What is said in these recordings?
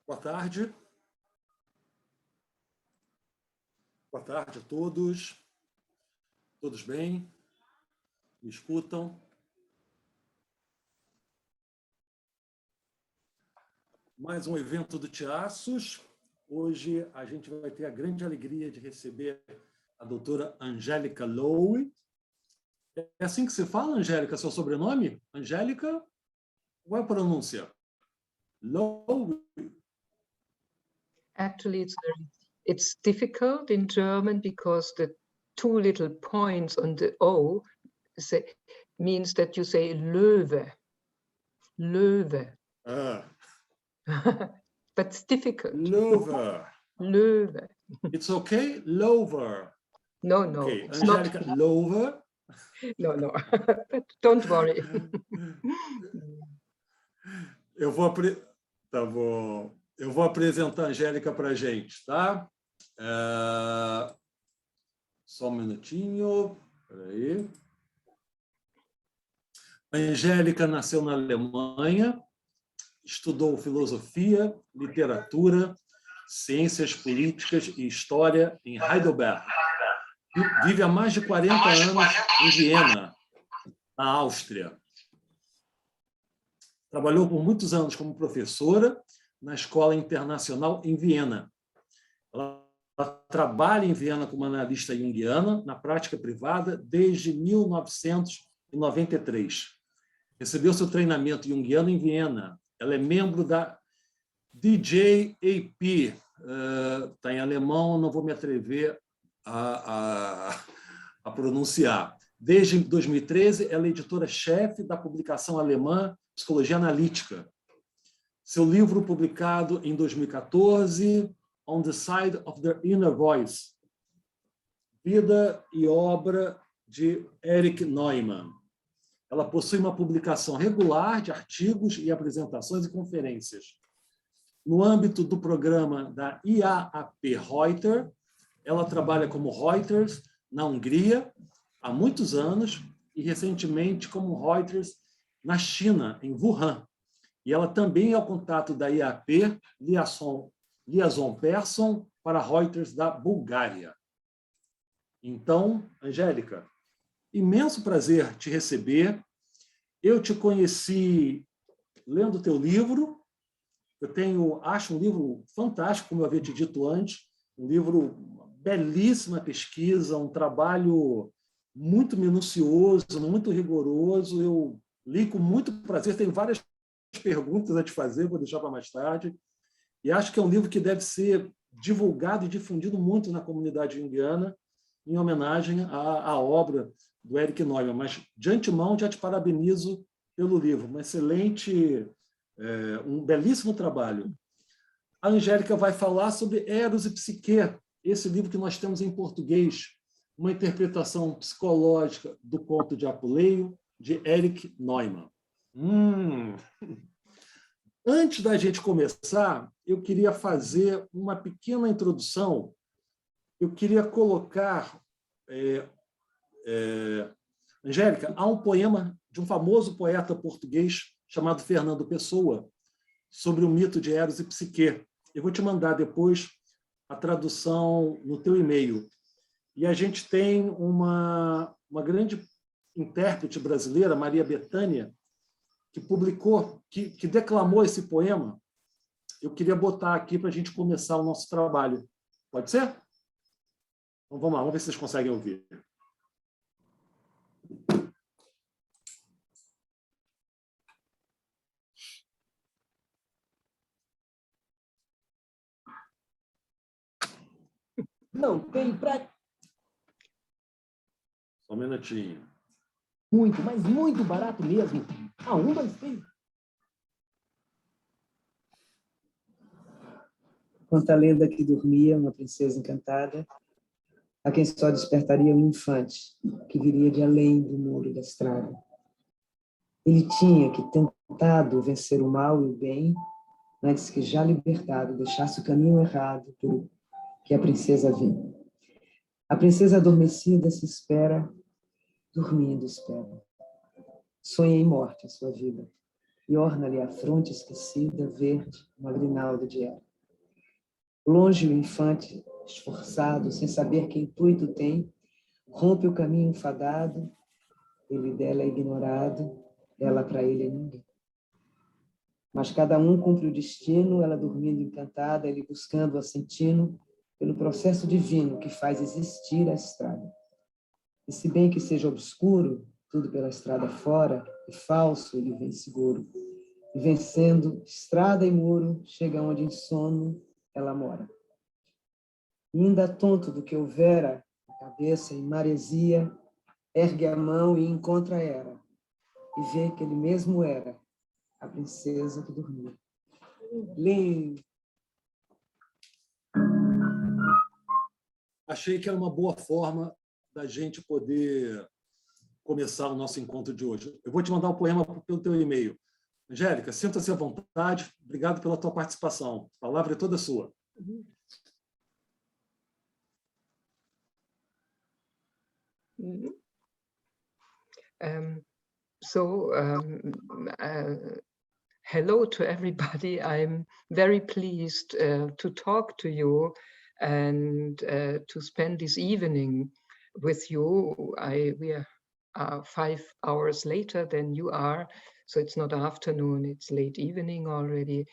Boa tarde. Boa tarde a todos. Todos bem? Me escutam? Mais um evento do Tiaços. Hoje a gente vai ter a grande alegria de receber a doutora Angelica Lowe. É assim que se fala, Angélica, seu sobrenome? Angélica? Qual é a pronúncia? Lowe? Actually, it's difficult in German because the two little points on the O means that you say Löwe. Löwe. Ah. But it's difficult. Lowe. Löwe. It's okay? Lower. No. Okay. It's Angelica not. Lowe. No. But don't worry. Tá bom. Eu vou apresentar a Angélica para a gente, tá? Só um minutinho. Espera aí. A Angélica nasceu na Alemanha, estudou filosofia, literatura, ciências políticas e história em Heidelberg. Vive há mais de 40 anos em Viena, na Áustria. Trabalhou por muitos anos como professora na Escola Internacional em Viena. Ela trabalha em Viena como analista junguiana, na prática privada, desde 1993. Recebeu seu treinamento junguiano em Viena. Ela é membro da DJAP. Está em alemão, não vou me atrever a pronunciar. Desde 2013, ela é editora-chefe da publicação alemã Psicologia Analítica. Seu livro publicado em 2014, On the Side of the Inner Voice, Vida e Obra de Erich Neumann. Ela possui uma publicação regular de artigos e apresentações e conferências. No âmbito do programa da IAAP Reuter, ela trabalha como Reuters na Hungria há muitos anos e recentemente como Reuters na China, em Wuhan. E ela também é o contato da IAP, Liaison Person, para Reuters da Bulgária. Então, Angélica, imenso prazer te receber. Eu te conheci lendo teu livro. Acho um livro fantástico, como eu havia te dito antes, um livro, belíssima pesquisa, um trabalho muito minucioso, muito rigoroso. Eu li com muito prazer, tem várias perguntas a te fazer, vou deixar para mais tarde. E acho que é um livro que deve ser divulgado e difundido muito na comunidade junguiana, em homenagem à obra do Erich Neumann. Mas, de antemão, já te parabenizo pelo livro. Um belíssimo trabalho. A Angélica vai falar sobre Eros e Psique, esse livro que nós temos em português, uma interpretação psicológica do conto de Apuleio, de Erich Neumann. Antes da gente começar, eu queria fazer uma pequena introdução. Eu queria colocar... Angélica, há um poema de um famoso poeta português chamado Fernando Pessoa, sobre o mito de Eros e Psique. Eu vou te mandar depois a tradução no teu e-mail. E a gente tem uma grande intérprete brasileira, Maria Bethânia, que publicou, que declamou esse poema. Eu queria botar aqui para a gente começar o nosso trabalho. Pode ser? Então vamos lá, vamos ver se vocês conseguem ouvir. Não tem pra... Só um minutinho. Muito, mas muito barato mesmo. A 1, 2, 3. Conta a lenda que dormia uma princesa encantada, a quem só despertaria um infante, que viria de além do muro da estrada. Ele tinha que, tentado vencer o mal e o bem, antes que, já libertado, deixasse o caminho errado por que a princesa vinha. A princesa adormecida se espera, dormindo espera. Sonha em morte a sua vida. e orna-lhe a fronte esquecida, verde, uma grinalda de era. Longe o infante, esforçado, sem saber que intuito tem, rompe o caminho fadado, ele dela é ignorado, ela para ele é ninguém. Mas cada um cumpre o destino, ela dormindo encantada, ele buscando assentino, pelo processo divino que faz existir a estrada. E se bem que seja obscuro, tudo pela estrada fora, e falso, ele vem seguro. E vencendo estrada e muro, chega onde em sono ela mora. E ainda tonto do que houvera, a cabeça em maresia, ergue a mão e encontra Hera, e vê que ele mesmo era a princesa que dormia. Lindo! Achei que era uma boa forma da gente poder começar o nosso encontro de hoje. Eu vou te mandar o poema pelo teu e-mail. Angélica, sinta-se à vontade. Obrigado pela tua participação. A palavra é toda sua. Hello to everybody. I'm very pleased to talk to you and to spend this evening with you. We are 5 hours later than you are, so it's not afternoon, it's late evening already.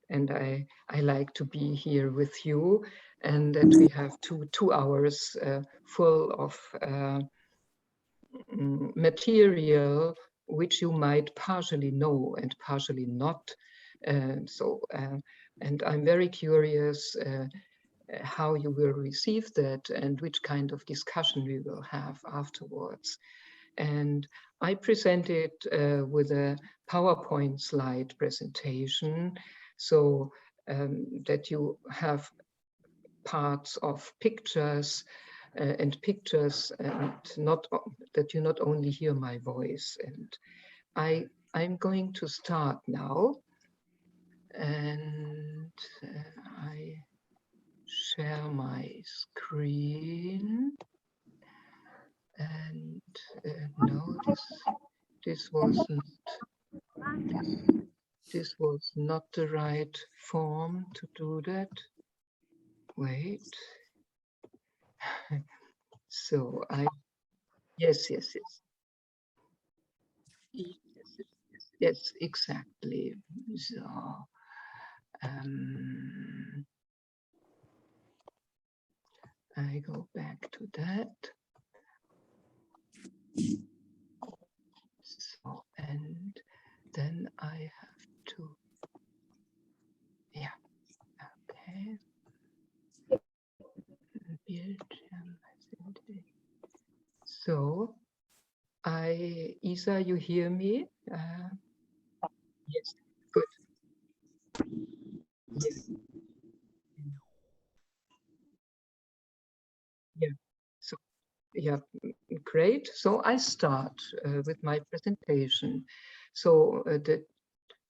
And I like to be here with you, and that we have two hours full of material which you might partially know and partially not. And I'm very curious how you will receive that and which kind of discussion we will have afterwards. And I presented with a PowerPoint slide presentation, so that you have parts of pictures and not that you not only hear my voice. And I'm going to start now, and I share my screen. And no, this was not the right form to do that. Wait. So yes, exactly. So I go back to that. So, and then I have to, yeah, okay. So, Isa, you hear me? Yes, good. Yes. Yeah. So, yeah, great. So I start with my presentation. So the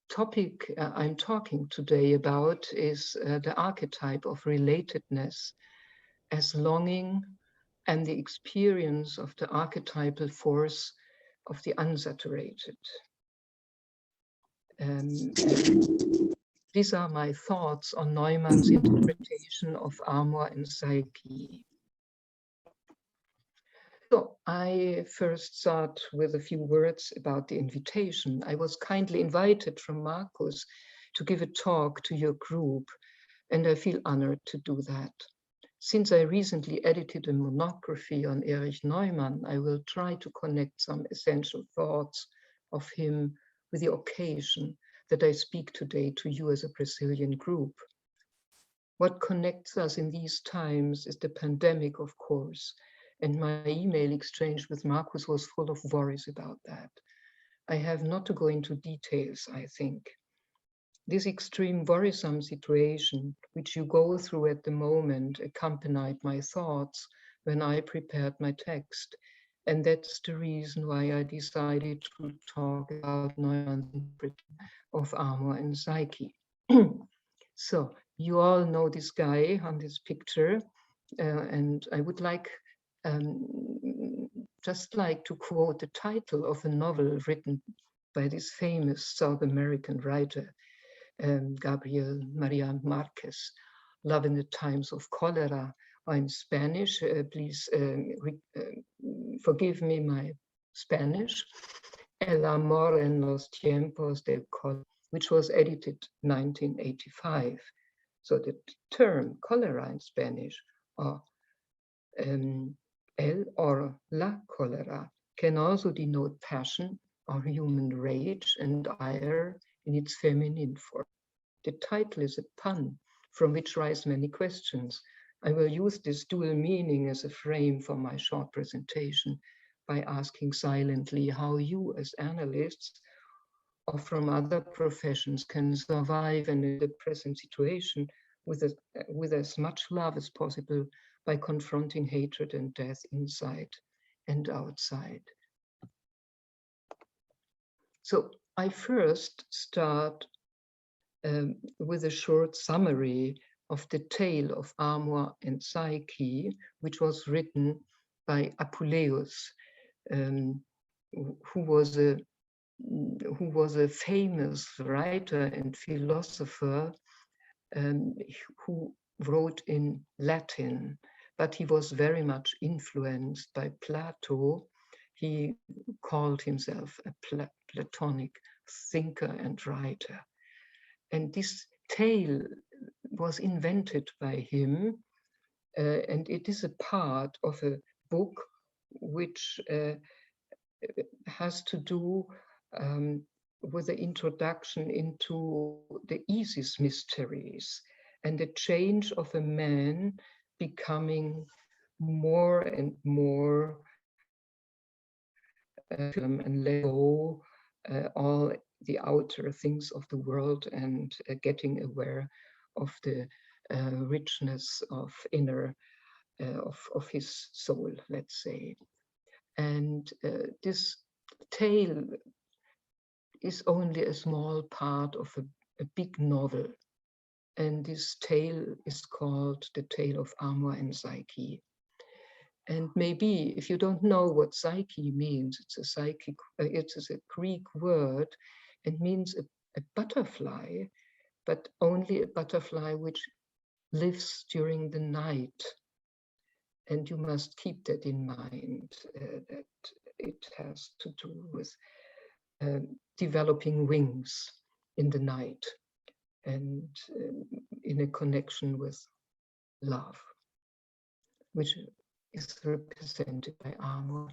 topic I'm talking today about is the archetype of relatedness as longing and the experience of the archetypal force of the unsaturated. These are my thoughts on Neumann's interpretation of Armoire and Psyche. So I first start with a few words about the invitation. I was kindly invited from Marcus to give a talk to your group, and I feel honored to do that. Since I recently edited a monography on Erich Neumann, I will try to connect some essential thoughts of him with the occasion that I speak today to you as a Brazilian group. What connects us in these times is the pandemic, of course, and my email exchange with Marcus was full of worries about that. I have not to go into details, I think. This extreme worrisome situation, which you go through at the moment, accompanied my thoughts when I prepared my text. And that's the reason why I decided to talk about Neumann's interpretation of Armoire and Psyche. So you all know this guy on this picture, and I would just like to quote the title of a novel written by this famous South American writer, Gabriel Maria Marquez, Love in the Times of Cholera, or in Spanish, please forgive me my Spanish, El Amor en los Tiempos del Cólera, which was edited 1985. So the term cholera in Spanish, or el or la cólera, can also denote passion or human rage and ire in its feminine form. The title is a pun from which rise many questions. I will use this dual meaning as a frame for my short presentation by asking silently how you as analysts or from other professions can survive in the present situation with as much love as possible by confronting hatred and death inside and outside. So I first start with a short summary of the tale of Armoire and Psyche, which was written by Apuleius, who was a famous writer and philosopher who wrote in Latin, but he was very much influenced by Plato. He called himself a Platonic thinker and writer. And this tale was invented by him, and it is a part of a book which has to do with the introduction into the Isis mysteries and the change of a man becoming more and more and let go all the outer things of the world and getting aware of the richness of inner of his soul, let's say. And this tale is only a small part of a big novel. And this tale is called The Tale of Armoire and Psyche. And maybe if you don't know what Psyche means, it's a Greek word. It means a butterfly, but only a butterfly which lives during the night. And you must keep that in mind, that it has to do with developing wings in the night and in a connection with love, which is represented by Armoire.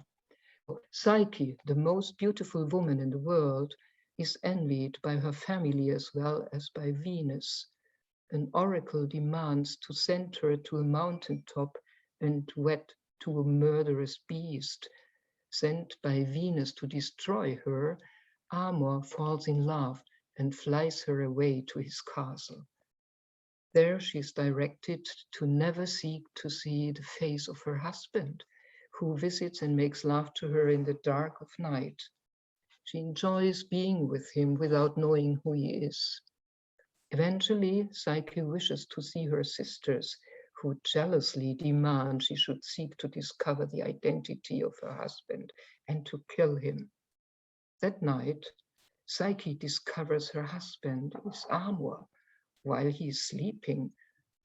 Psyche, the most beautiful woman in the world, is envied by her family as well as by Venus. An oracle demands to send her to a mountaintop and wed to a murderous beast. Sent by Venus to destroy her, Armoire falls in love and flies her away to his castle. There she is directed to never seek to see the face of her husband, who visits and makes love to her in the dark of night. She enjoys being with him without knowing who he is. Eventually, Psyche wishes to see her sisters, who jealously demand she should seek to discover the identity of her husband and to kill him. That night, Psyche discovers her husband is Armoire while he is sleeping,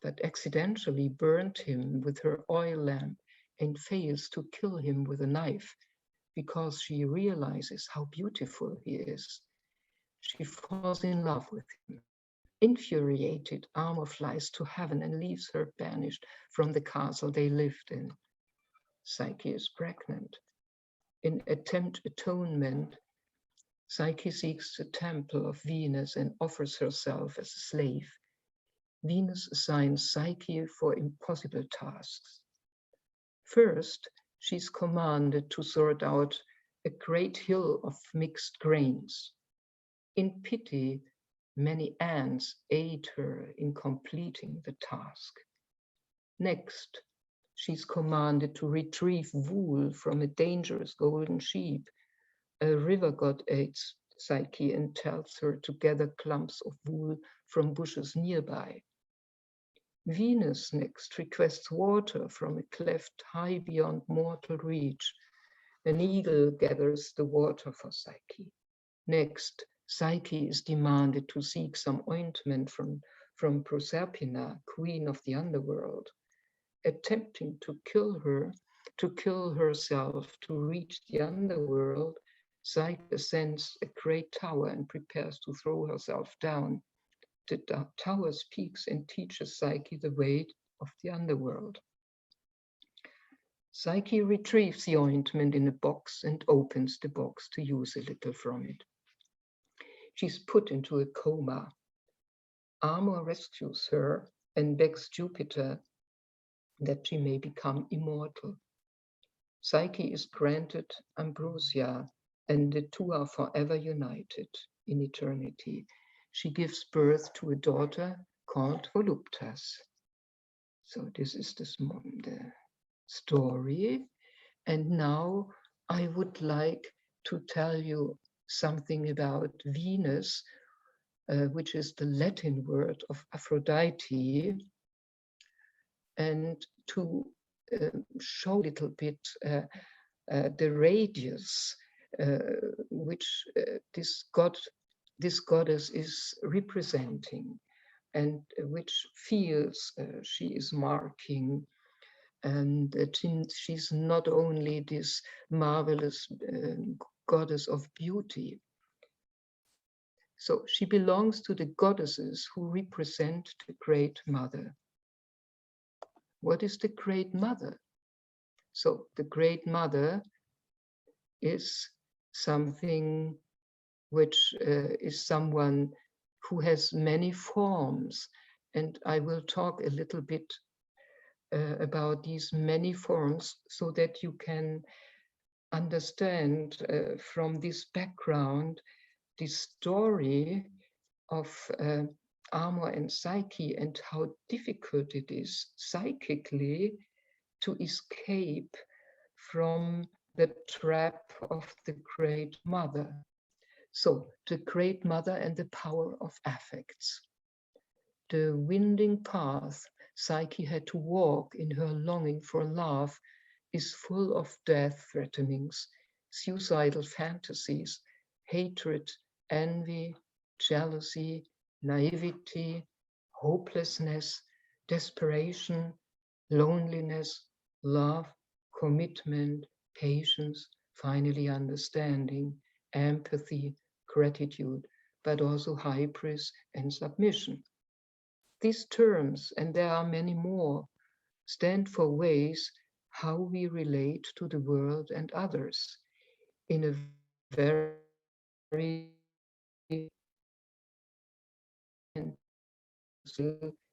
but accidentally burned him with her oil lamp and fails to kill him with a knife because she realizes how beautiful he is. She falls in love with him. Infuriated, Armoire flies to heaven and leaves her banished from the castle they lived in. Psyche is pregnant. In atonement, Psyche seeks the temple of Venus and offers herself as a slave. Venus assigns Psyche for impossible tasks. First, she's commanded to sort out a great hill of mixed grains. In pity, many ants aid her in completing the task. Next, she's commanded to retrieve wool from a dangerous golden sheep. A river god aids Psyche and tells her to gather clumps of wool from bushes nearby. Venus next requests water from a cleft high beyond mortal reach. An eagle gathers the water for Psyche. Next, Psyche is demanded to seek some ointment from Proserpina, queen of the underworld. Attempting to kill herself to reach the underworld, Psyche ascends a great tower and prepares to throw herself down. The tower speaks and teaches Psyche the way of the underworld. Psyche retrieves the ointment in a box and opens the box to use a little from it. She's put into a coma. Armoire rescues her and begs Jupiter that she may become immortal. Psyche is granted ambrosia, and the two are forever united in eternity. She gives birth to a daughter called Voluptas. So this is the story. And now I would like to tell you something about Venus, which is the Latin word of Aphrodite, and to show a little bit the radius which this goddess is representing, and which fields she is marking, and that she's not only this marvelous goddess of beauty. So she belongs to the goddesses who represent the Great Mother. What is the Great Mother? So the Great Mother is something which is someone who has many forms. And I will talk a little bit about these many forms so that you can understand from this background the story of Armoire and Psyche, and how difficult it is psychically to escape from the trap of the Great Mother. So the Great Mother and the power of affects. The winding path Psyche had to walk in her longing for love is full of death threatenings, suicidal fantasies, hatred, envy, jealousy, naivety, hopelessness, desperation, loneliness, love, commitment, patience, finally understanding, empathy, gratitude, but also hybris and submission. These terms, and there are many more, stand for ways how we relate to the world and others in a very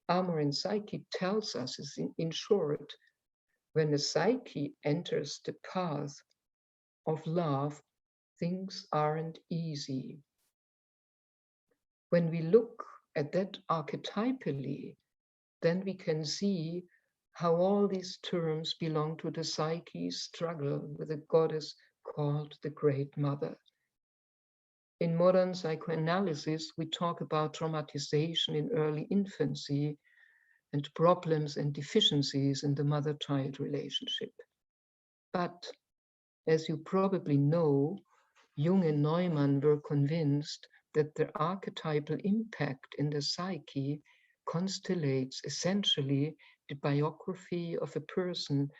Armoire and Psyche tells us is in short, when the psyche enters the path of love, things aren't easy. When we look at that archetypally, then we can see how all these terms belong to the psyche's struggle with a goddess called the Great Mother. In modern psychoanalysis, we talk about traumatization in early infancy and problems and deficiencies in the mother-child relationship. But as you probably know, Jung and Neumann were convinced that the archetypal impact in the psyche constellates essentially the biography of a person,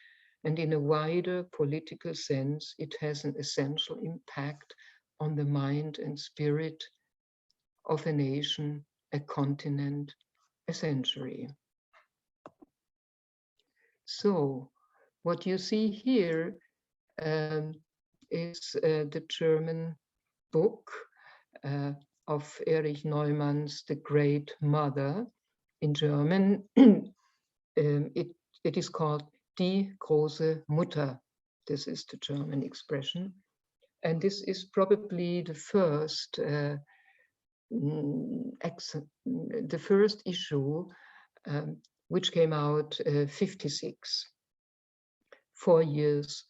and in a wider political sense, it has an essential impact on the mind and spirit of a nation, a continent, a century. So what you see here is the German book of Erich Neumann's The Great Mother. In German, it is called Die große Mutter. This is the German expression. And this is probably the first issue which came out 56, 4 years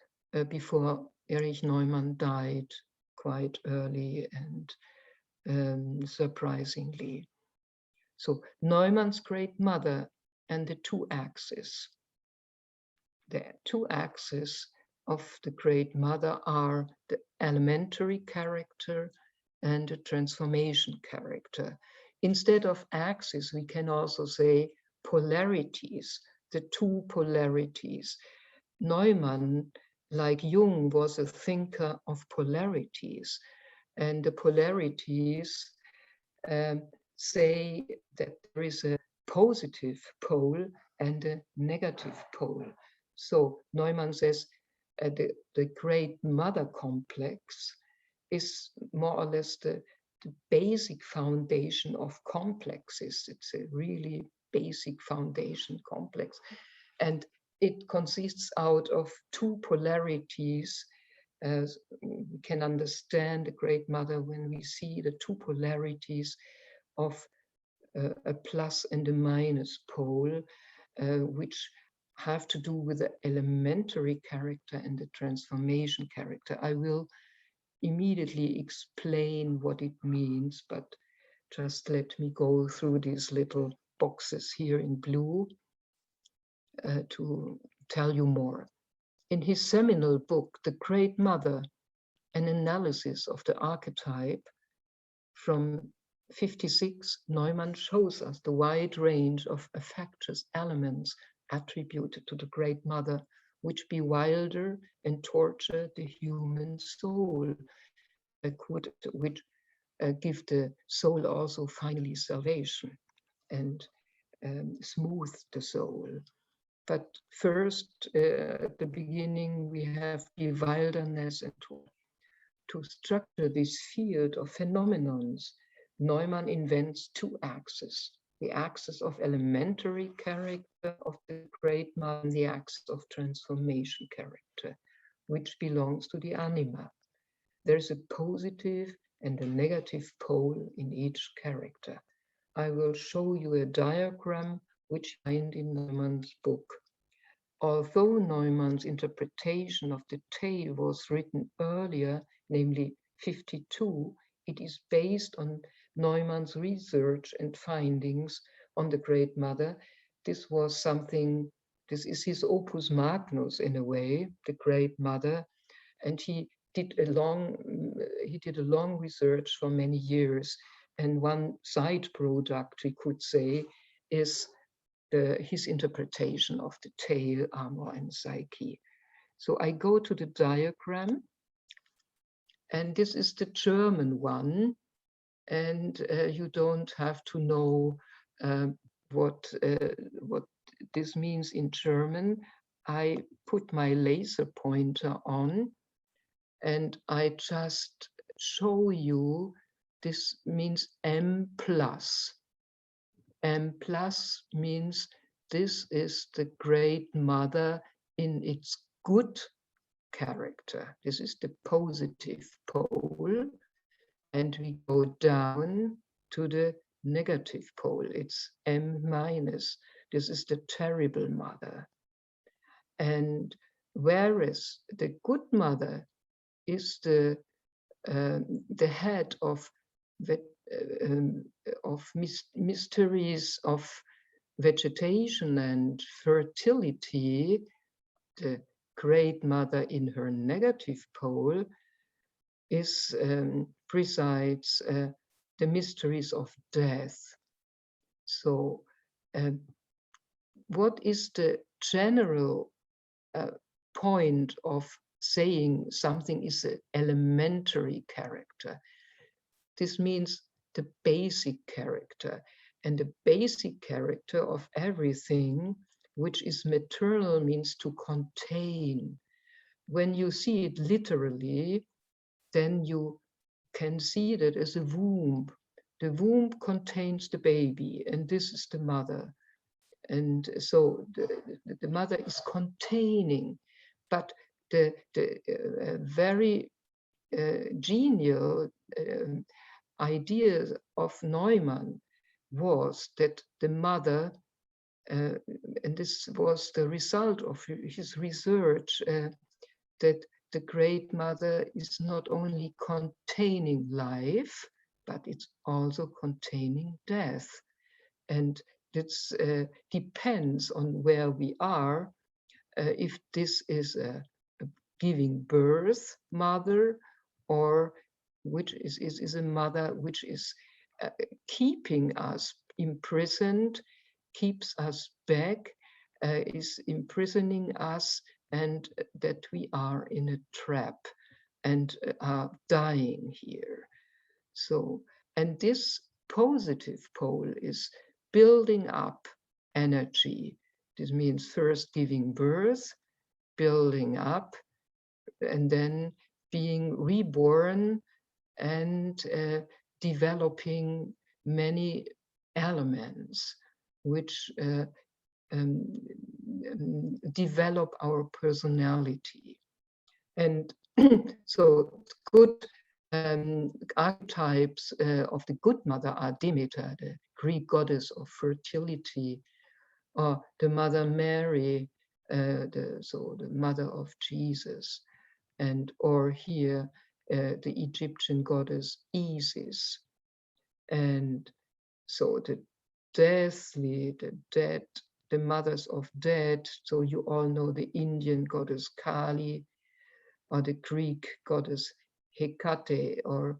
before Erich Neumann died quite early and surprisingly. So Neumann's Great Mother and the two axes. The two axes of the Great Mother are the elementary character and a transformation character. Instead of axes, we can also say polarities, the two polarities. Neumann, like Jung, was a thinker of polarities, and the polarities say that there is a positive pole and a negative pole. So Neumann says the great mother complex is more or less the basic foundation of complexes. It's a really basic foundation complex. And it consists out of two polarities. As we can understand the Great Mother when we see the two polarities of a plus and a minus pole, which have to do with the elementary character and the transformation character. I will immediately explain what it means, but just let me go through these little boxes here in blue to tell you more. In his seminal book, The Great Mother, an analysis of the archetype, from 1956, Neumann shows us the wide range of affectious elements attributed to the Great Mother, which bewilder and torture the human soul, which give the soul also finally salvation and smooth the soul. But first, at the beginning, we have bewilderness, and to structure this field of phenomenons, Neumann invents two axes: the axis of elementary character of the Great Mother, and the axis of transformation character, which belongs to the anima. There's a positive and a negative pole in each character. I will show you a diagram which I find in Neumann's book. Although Neumann's interpretation of the tale was written earlier, namely 1952, it is based on Neumann's research and findings on the Great Mother. This is his opus magnus in a way, the Great Mother, and he did a long research for many years. And one side product, we could say, is his interpretation of the tale Armoire and Psyche. So I go to the diagram, and this is the German one, and you don't have to know what this means in German. I put my laser pointer on, and I just show you this means M+. M+ means this is the Great Mother in its good character. This is the positive pole. And we go down to the negative pole. It's M-. This is the terrible mother. And whereas the good mother is the head of mysteries of vegetation and fertility, the Great Mother in her negative pole presides the mysteries of death. So what is the general point of saying something is an elementary character? This means the basic character, and the basic character of everything which is maternal means to contain. When you see it literally, then you can see that as a womb. The womb contains the baby, and this is the mother. And so the mother is containing, but the very genial idea of Neumann was that the mother, and this was the result of his research, that the Great Mother is not only containing life, but it's also containing death. And this depends on where we are, if this is a giving birth mother, or which is a mother which is keeping us imprisoned, keeps us back, is imprisoning us, and that we are in a trap and are dying here. So, and this positive pole is building up energy. This means first giving birth, building up, and then being reborn and developing many elements which develop our personality. And so good archetypes of the good mother are Demeter, the Greek goddess of fertility, or the Mother Mary, the mother of Jesus, and or here the Egyptian goddess Isis. And so the deathly, the dead, the mothers of dead. So you all know the Indian goddess Kali, or the Greek goddess Hecate, or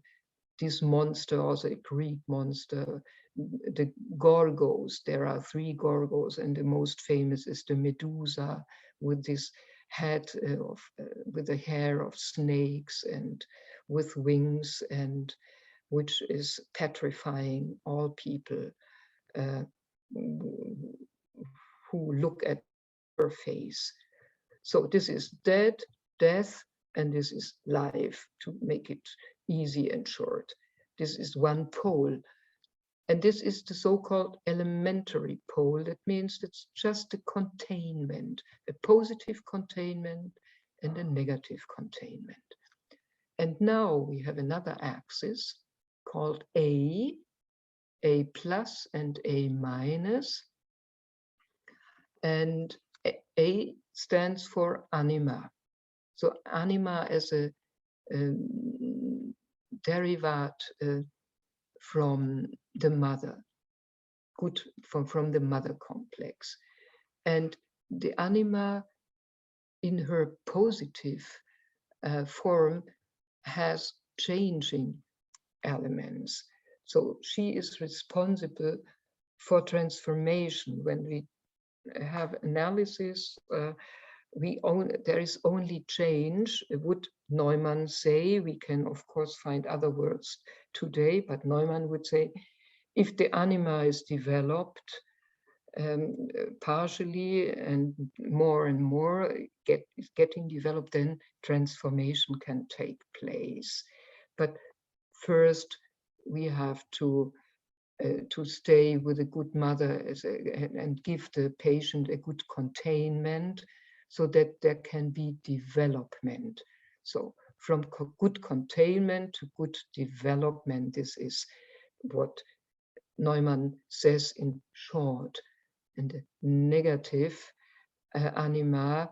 this monster, also a Greek monster, the Gorgos. There are 3 Gorgos, and the most famous is the Medusa, with this head with the hair of snakes and with wings, and which is petrifying all people who look at her face. So this is death, and this is life, to make it easy and short. This is one pole. And this is the so-called elementary pole. That means it's just a containment, a positive containment and a negative containment. And now we have another axis called A plus and A minus. And A stands for anima. So anima as a derivate from the mother, good from the mother complex. And the anima in her positive form has changing elements. So she is responsible for transformation. When we have analysis, there is only change, would Neumann say. We can of course find other words today, but Neumann would say, if the anima is developed partially and more is getting developed, then transformation can take place. But first we have to stay with a good mother and give the patient a good containment, so that there can be development. So from good containment to good development, this is what Neumann says in short. And the negative anima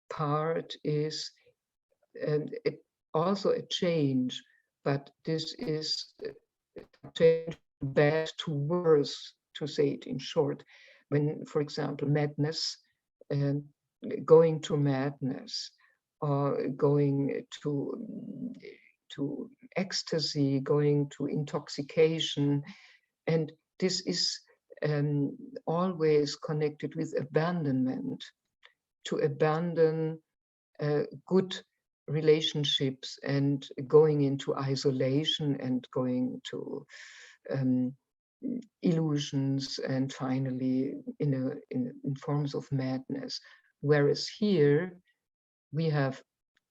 part is also a change, but this is a change bad to worse, to say it in short. When, for example, madness, going to madness, or going to ecstasy, going to intoxication, and this is always connected with abandonment, to abandon good relationships and going into isolation and going to illusions, and finally in forms of madness. Whereas here we have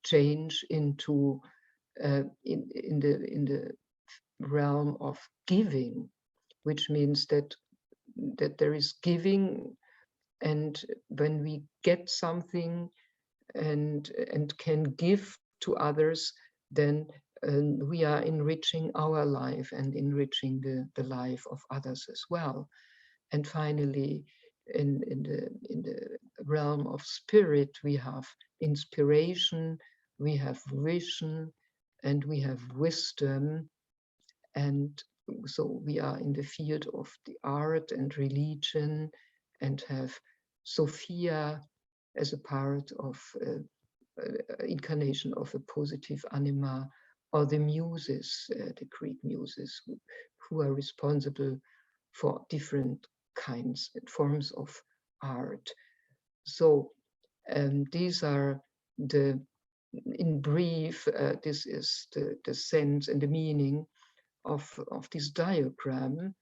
change into in the realm of giving, which means that there is giving, and when we get something and can give to others, then we are enriching our life and enriching the life of others as well. And finally, in the realm of spirit, we have inspiration, we have vision, and we have wisdom. And so we are in the field of the art and religion, and have Sophia as a part of incarnation of a positive anima, or the muses, the Greek muses, who are responsible for different kinds and forms of art. So these are in brief, this is the sense and the meaning of this diagram.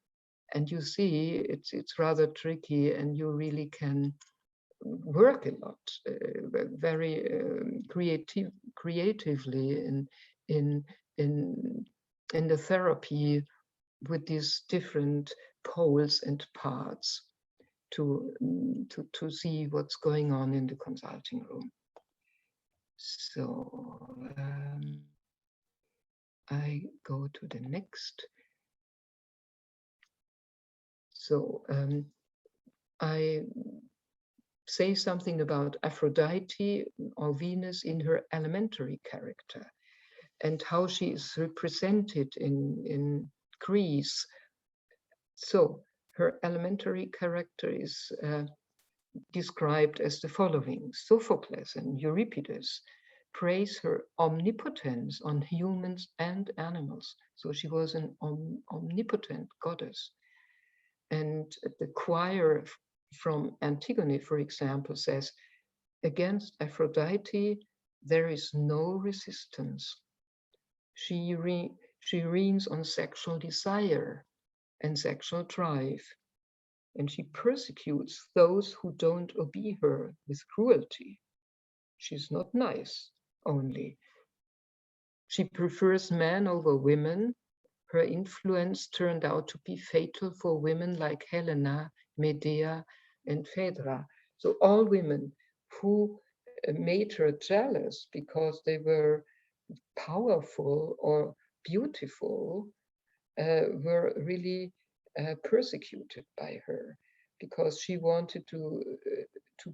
And you see, it's rather tricky, and you really can work a lot, very creatively in the therapy with these different poles and parts to see what's going on in the consulting room. So I go to the next. So I say something about Aphrodite or Venus in her elementary character and how she is represented in Greece. So her elementary character is described as the following. Sophocles and Euripides praise her omnipotence on humans and animals. So she was an omnipotent goddess. And the choir from Antigone, for example, says, against Aphrodite, there is no resistance. She reigns on sexual desire and sexual drive, and she persecutes those who don't obey her with cruelty. She's not nice only. She prefers men over women. Her influence turned out to be fatal for women like Helena, Medea, and Phaedra. So all women who made her jealous because they were powerful or beautiful were really persecuted by her, because she wanted to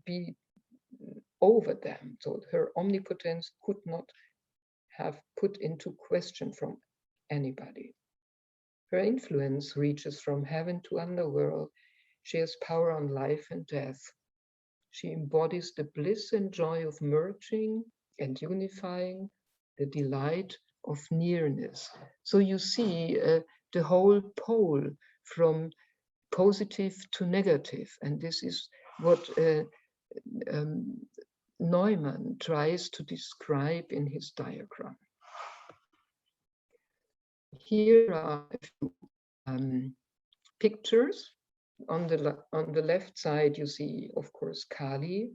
be over them. So her omnipotence could not have put into question from anybody. Her influence reaches from heaven to underworld. She has power on life and death. She embodies the bliss and joy of merging and unifying, the delight of nearness. So you see the whole pole from positive to negative. And this is what Neumann tries to describe in his diagram. Here are a few pictures. On the left side, you see, of course, Kali,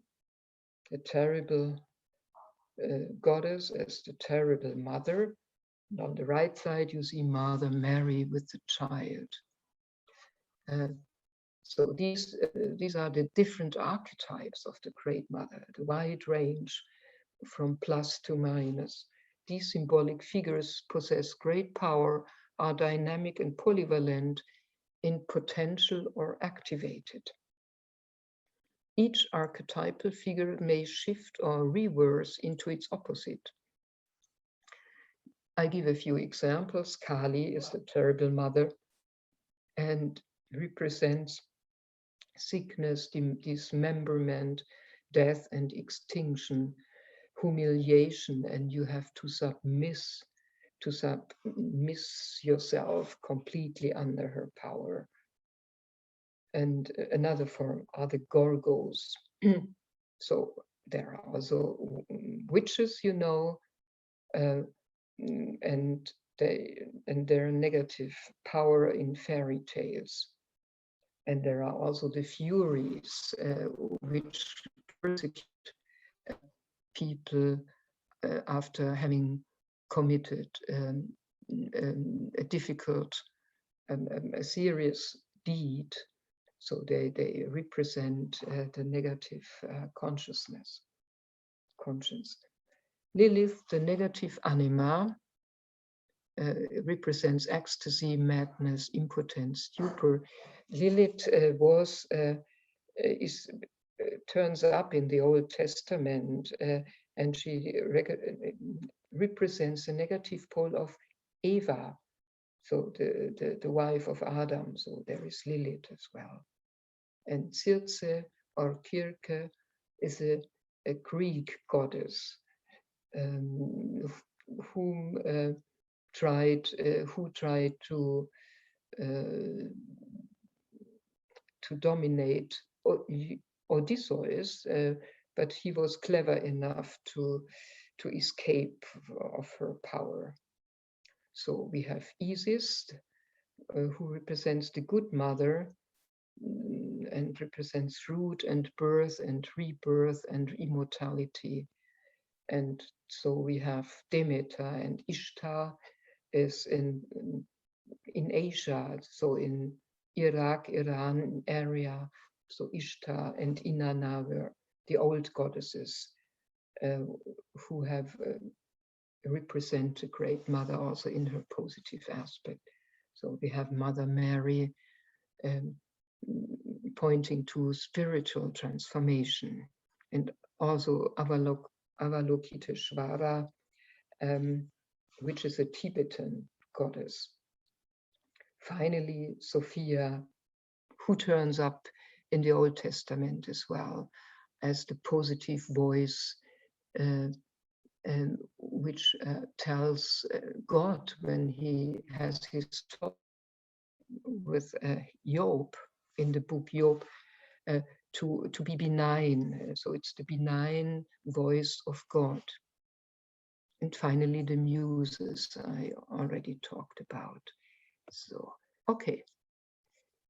the terrible goddess as the terrible mother. And on the right side, you see Mother Mary with the child. So these are the different archetypes of the Great Mother, the wide range from plus to minus. These symbolic figures possess great power, are dynamic and polyvalent, in potential or activated. Each archetypal figure may shift or reverse into its opposite. I give a few examples. Kali is the terrible mother and represents sickness, dismemberment, death and extinction, humiliation, and you have to submit yourself completely under her power. And another form are the Gorgos. So there are also witches, you know, and their negative power in fairy tales. And there are also the Furies, which persecute people after having committed a difficult, a serious deed. So they represent the negative conscience. Lilith, the negative anima, represents ecstasy, madness, impotence, stupor. Lilith turns up in the Old Testament, and she represents the negative pole of Eva, so the wife of Adam. So there is Lilith as well. And Circe or Kirke is a Greek goddess whom tried to dominate Odysseus, but he was clever enough to escape of her power. So we have Isis, who represents the good mother and represents root and birth and rebirth and immortality. And so we have Demeter, and Ishtar is in Asia, so in Iraq, Iran area. So Ishtar and Inanna were the old goddesses who have represent a great mother also in her positive aspect. So we have Mother Mary pointing to spiritual transformation, and also Avalokiteshvara, which is a Tibetan goddess. Finally, Sophia, who turns up in the Old Testament as well as the positive voice, which tells God when he has his talk with Job in the book Job, to be benign. So it's the benign voice of God. And finally, the muses I already talked about. So, okay.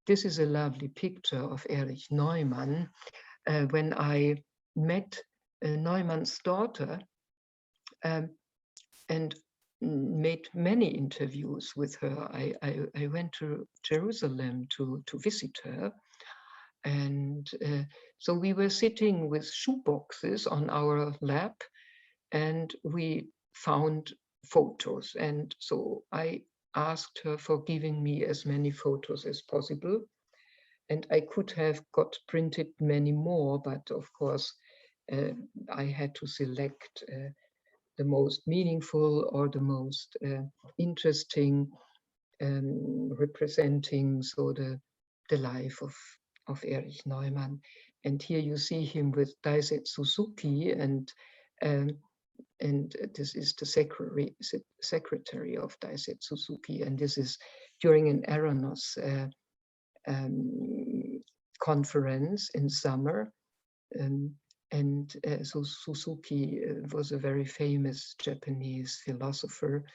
This is a lovely picture of Erich Neumann. When I met Neumann's daughter and made many interviews with her, I went to Jerusalem to visit her. And so we were sitting with shoeboxes on our lap, and we found photos. And so I asked her for giving me as many photos as possible. And I could have got printed many more, but of course, I had to select the most meaningful or the most interesting, representing so the life of Erich Neumann. And here you see him with Daisetsu Suzuki, and this is the secretary of Daisetsu Suzuki, and this is during an Eranos conference in summer. So Suzuki was a very famous Japanese philosopher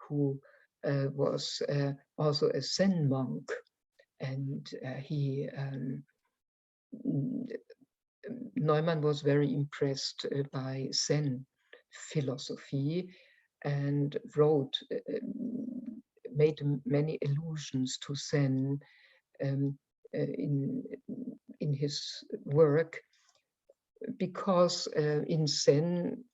who was also a Zen monk, and Neumann was very impressed by Zen philosophy and made many allusions to Zen in his work, because in Zen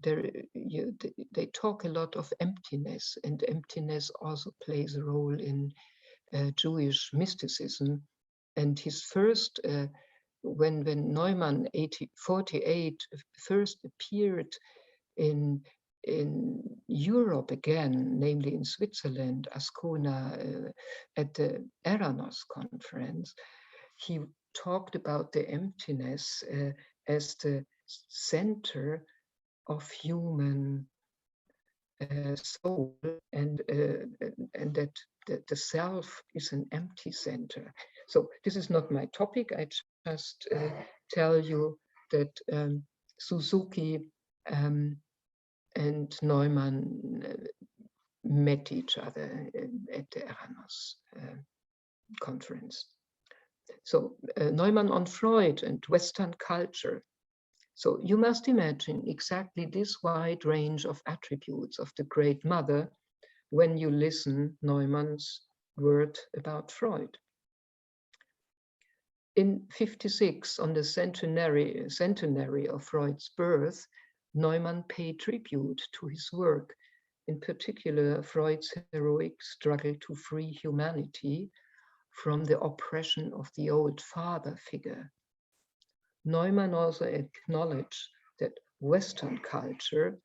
they talk a lot of emptiness, and emptiness also plays a role in Jewish mysticism. And his first, when Neumann 1848 first appeared in Europe again, namely in Switzerland, Ascona, at the Eranos conference, he talked about the emptiness as the center of human soul, and that the self is an empty center. So this is not my topic. I just tell you that Suzuki and Neumann met each other at the Eranos conference. So Neumann on Freud and Western culture. So you must imagine exactly this wide range of attributes of the great mother when you listen Neumann's word about Freud. In 1956, on the centenary of Freud's birth, Neumann paid tribute to his work, in particular Freud's heroic struggle to free humanity from the oppression of the old father figure. Neumann also acknowledged that Western culture,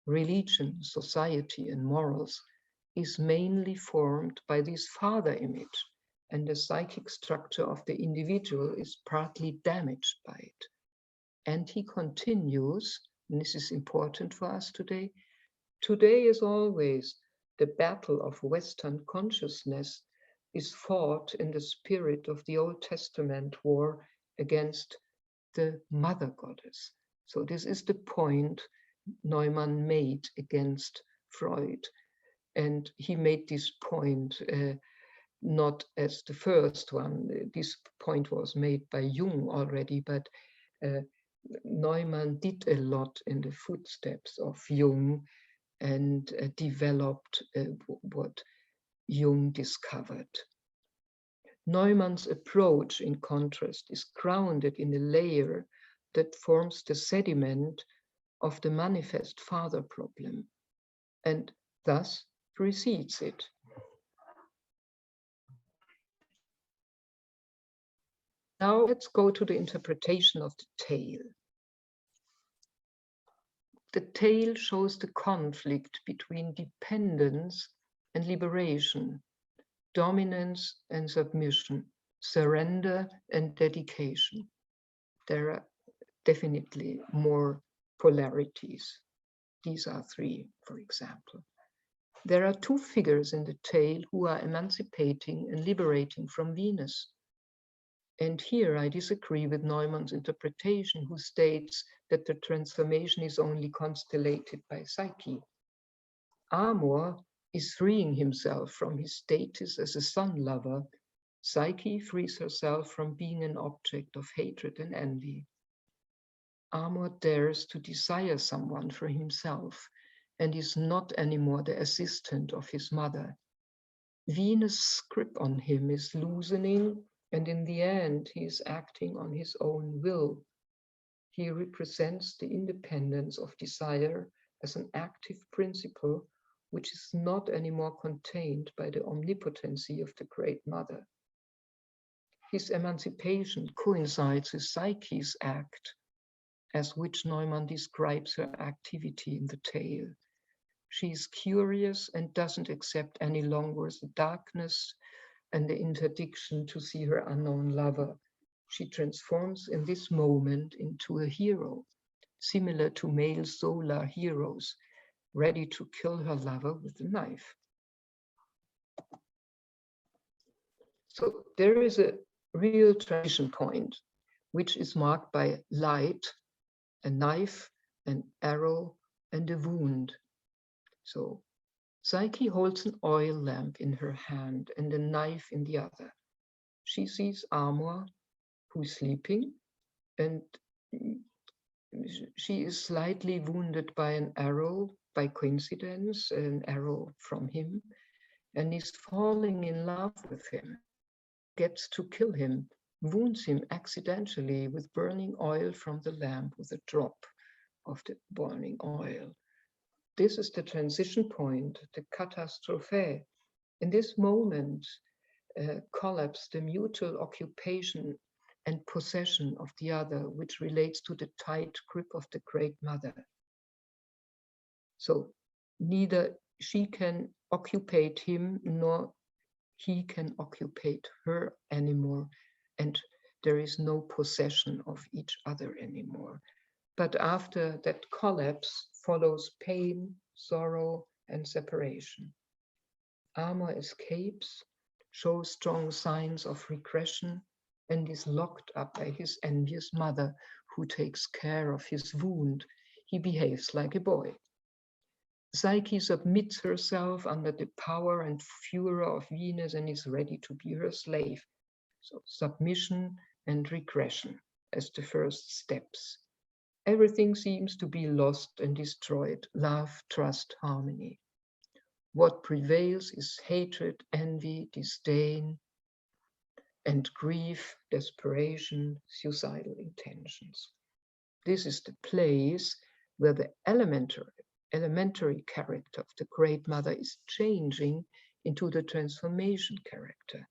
religion, society, and morals is mainly formed by this father image, and the psychic structure of the individual is partly damaged by it. And he continues, and this is important for us today, today as always, the battle of Western consciousness is fought in the spirit of the Old Testament war against the mother goddess. So this is the point Neumann made against Freud. And he made this point not as the first one. This point was made by Jung already, but Neumann did a lot in the footsteps of Jung and developed what Jung discovered. Neumann's approach, in contrast, is grounded in a layer that forms the sediment of the manifest father problem, and thus precedes it. Now let's go to the interpretation of the tale. The tale shows the conflict between dependence and liberation, dominance and submission, surrender and dedication. There are definitely more polarities. These are three, for example. There are two figures in the tale who are emancipating and liberating from Venus. And here I disagree with Neumann's interpretation, who states that the transformation is only constellated by Psyche. Armoire is freeing himself from his status as a sun lover. Psyche frees herself from being an object of hatred and envy. Armoire dares to desire someone for himself and is not anymore the assistant of his mother. Venus' grip on him is loosening, and in the end, he is acting on his own will. He represents the independence of desire as an active principle, which is not anymore contained by the omnipotency of the Great Mother. His emancipation coincides with Psyche's act, as which Neumann describes her activity in the tale. She is curious and doesn't accept any longer the darkness and the interdiction to see her unknown lover. She transforms in this moment into a hero, similar to male solar heroes, ready to kill her lover with a knife. So there is a real transition point, which is marked by light, a knife, an arrow, and a wound. So Psyche holds an oil lamp in her hand and a knife in the other. She sees Armoire, who is sleeping, and she is slightly wounded by an arrow, by coincidence, an arrow from him, and is falling in love with him, gets to kill him, wounds him accidentally with burning oil from the lamp with a drop of the burning oil. This is the transition point, the catastrophe. In this moment, collapse the mutual occupation and possession of the other, which relates to the tight grip of the Great Mother. So neither she can occupy him nor he can occupy her anymore, and there is no possession of each other anymore. But after that collapse follows pain, sorrow, and separation. Armoire escapes, shows strong signs of regression, and is locked up by his envious mother, who takes care of his wound. He behaves like a boy. Psyche submits herself under the power and furor of Venus and is ready to be her slave. So submission and regression as the first steps. Everything seems to be lost and destroyed: love, trust, harmony. What prevails is hatred, envy, disdain, and grief, desperation, suicidal intentions. This is the place where the elementary character of the Great Mother is changing into the transformation character.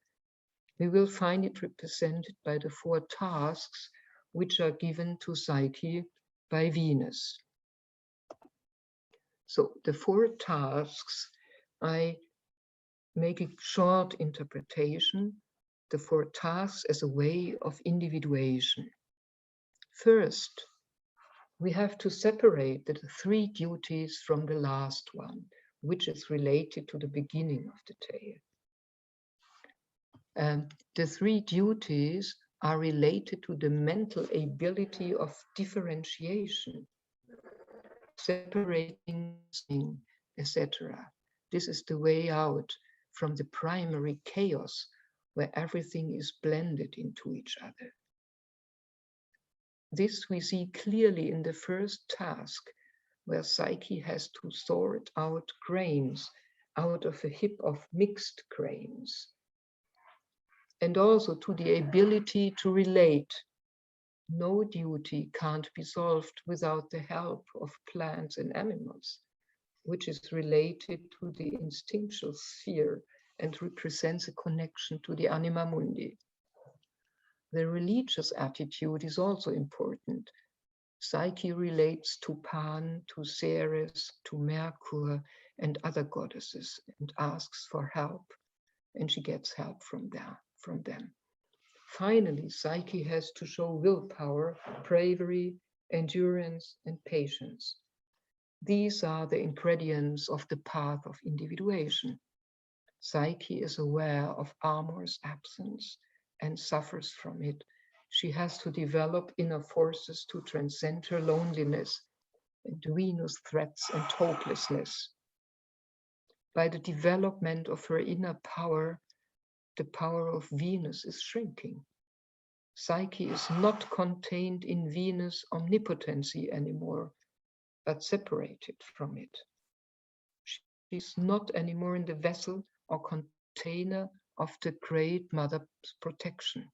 We will find it represented by the 4 tasks which are given to Psyche by Venus. So the 4 tasks, I make a short interpretation, the 4 tasks as a way of individuation. First, we have to separate the 3 duties from the last one, which is related to the beginning of the tale. And the three duties are related to the mental ability of differentiation, separating, etc. This is the way out from the primary chaos where everything is blended into each other. This we see clearly in the first task, where Psyche has to sort out grains out of a heap of mixed grains, and also to the ability to relate. No duty can't be solved without the help of plants and animals, which is related to the instinctual sphere and represents a connection to the anima mundi. The religious attitude is also important. Psyche relates to Pan, to Ceres, to Mercury, and other goddesses, and asks for help, and she gets help from them. Finally, Psyche has to show willpower, bravery, endurance, and patience. These are the ingredients of the path of individuation. Psyche is aware of Armoire's absence and suffers from it. She has to develop inner forces to transcend her loneliness and Venus' threats and hopelessness. By the development of her inner power, the power of Venus is shrinking. Psyche is not contained in Venus' omnipotency anymore, but separated from it. She is not anymore in the vessel or container of the Great Mother's protection.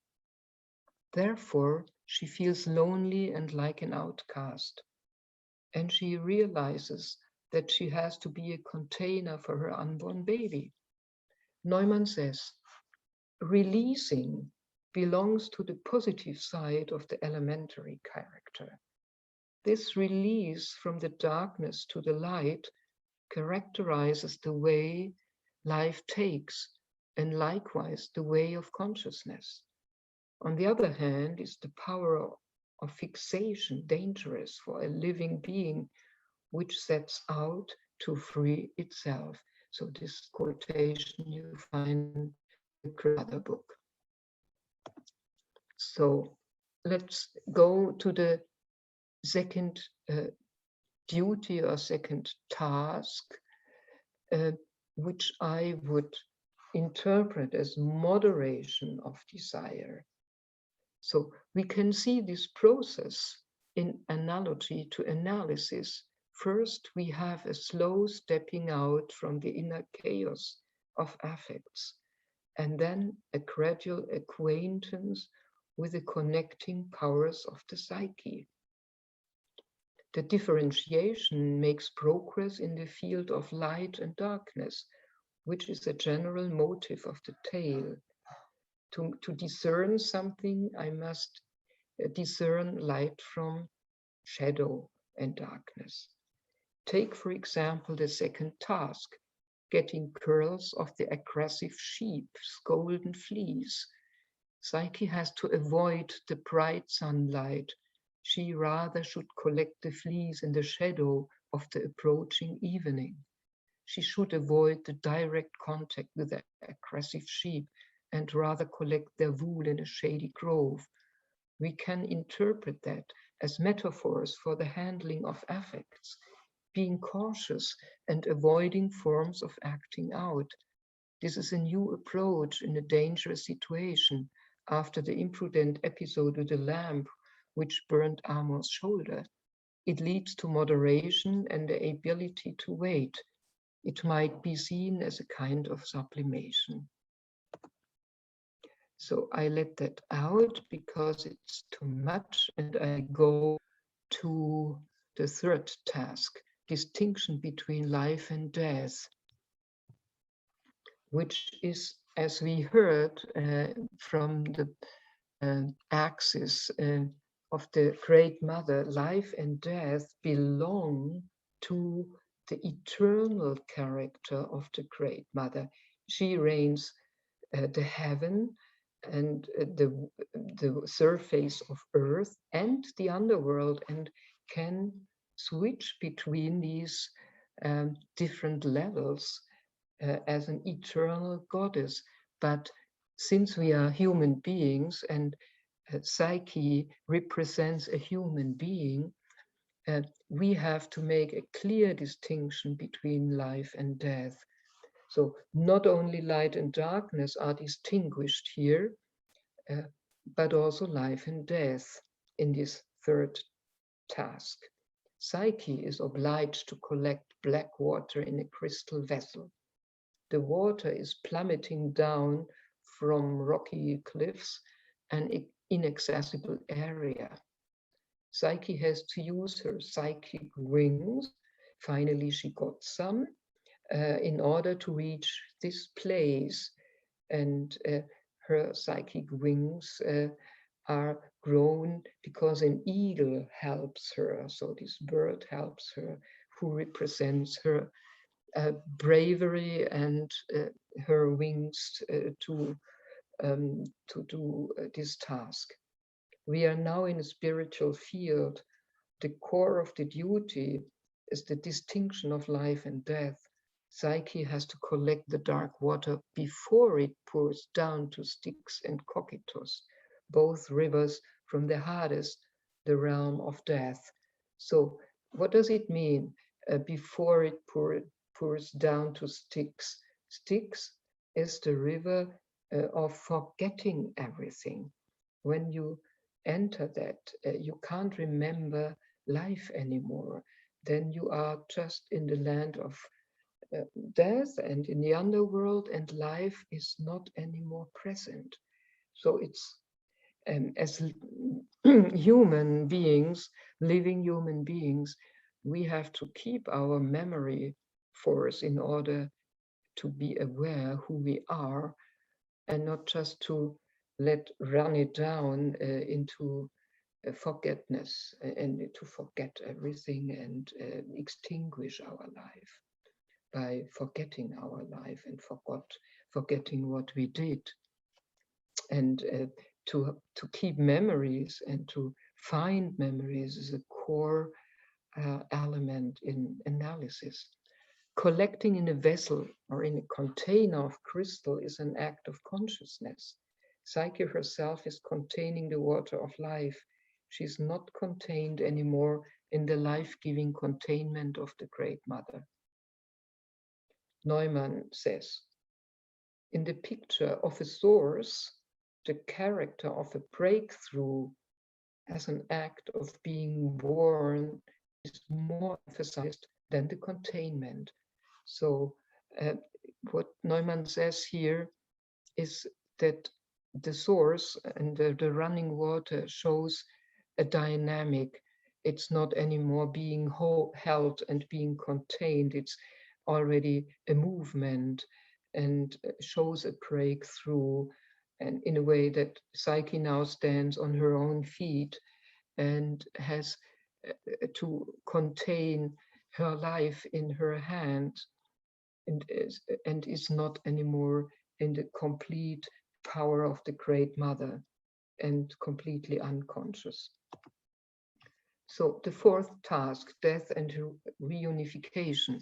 Therefore, she feels lonely and like an outcast, and she realizes that she has to be a container for her unborn baby. Neumann says, releasing belongs to the positive side of the elementary character. This release from the darkness to the light characterizes the way life takes, and likewise the way of consciousness. On the other hand, is the power of fixation dangerous for a living being which sets out to free itself? So this quotation you find in the other book. So let's go to the second duty or second task, which I would interpret as moderation of desire. So we can see this process in analogy to analysis. First, we have a slow stepping out from the inner chaos of affects, and then a gradual acquaintance with the connecting powers of the psyche. The differentiation makes progress in the field of light and darkness, which is a general motive of the tale. To discern something, I must discern light from shadow and darkness. Take, for example, the second task, getting curls of the aggressive sheep's golden fleece. Psyche has to avoid the bright sunlight. She rather should collect the fleece in the shadow of the approaching evening. She should avoid the direct contact with the aggressive sheep and rather collect their wool in a shady grove. We can interpret that as metaphors for the handling of affects, being cautious and avoiding forms of acting out. This is a new approach in a dangerous situation after the imprudent episode with the lamp which burned Armoire's shoulder. It leads to moderation and the ability to wait. It might be seen as a kind of sublimation. So I let that out because it's too much, and I go to the third task, distinction between life and death, which is, as we heard from the axis of the Great Mother, life and death belong to the eternal character of the Great Mother. She reigns the heaven and the surface of earth and the underworld, and can switch between these different levels as an eternal goddess. But since we are human beings and Psyche represents a human being, we have to make a clear distinction between life and death. So not only light and darkness are distinguished here, but also life and death in this third task. Psyche is obliged to collect black water in a crystal vessel. The water is plummeting down from rocky cliffs, an inaccessible area. Psyche has to use her psychic wings. Finally, she got some in order to reach this place. And her psychic wings are grown because an eagle helps her. So this bird helps her, who represents her bravery and her wings to do this task. We are now in a spiritual field. The core of the duty is the distinction of life and death. Psyche has to collect the dark water before it pours down to Styx and Cocytus, both rivers from the Hades, the realm of death. So what does it mean before it pours down to Styx? Styx is the river of forgetting everything. When you enter that, you can't remember life anymore. Then you are just in the land of death and in the underworld, and life is not anymore present. So it's as human beings, living human beings, we have to keep our memory force in order to be aware who we are, and not just to run it down into forgetness and to forget everything and extinguish our life by forgetting our life and forgetting what we did. And to keep memories and to find memories is a core element in analysis. Collecting in a vessel or in a container of crystal is an act of consciousness. Psyche herself is containing the water of life. She is not contained anymore in the life-giving containment of the Great Mother. Neumann says, in the picture of a source, the character of a breakthrough as an act of being born is more emphasized than the containment. So what Neumann says here is that the source and the running water shows a dynamic. It's not anymore being held and being contained. It's already a movement and shows a breakthrough, and in a way that Psyche now stands on her own feet and has to contain her life in her hand, and is not anymore in the complete power of the Great Mother and completely unconscious. So the fourth task, death and reunification.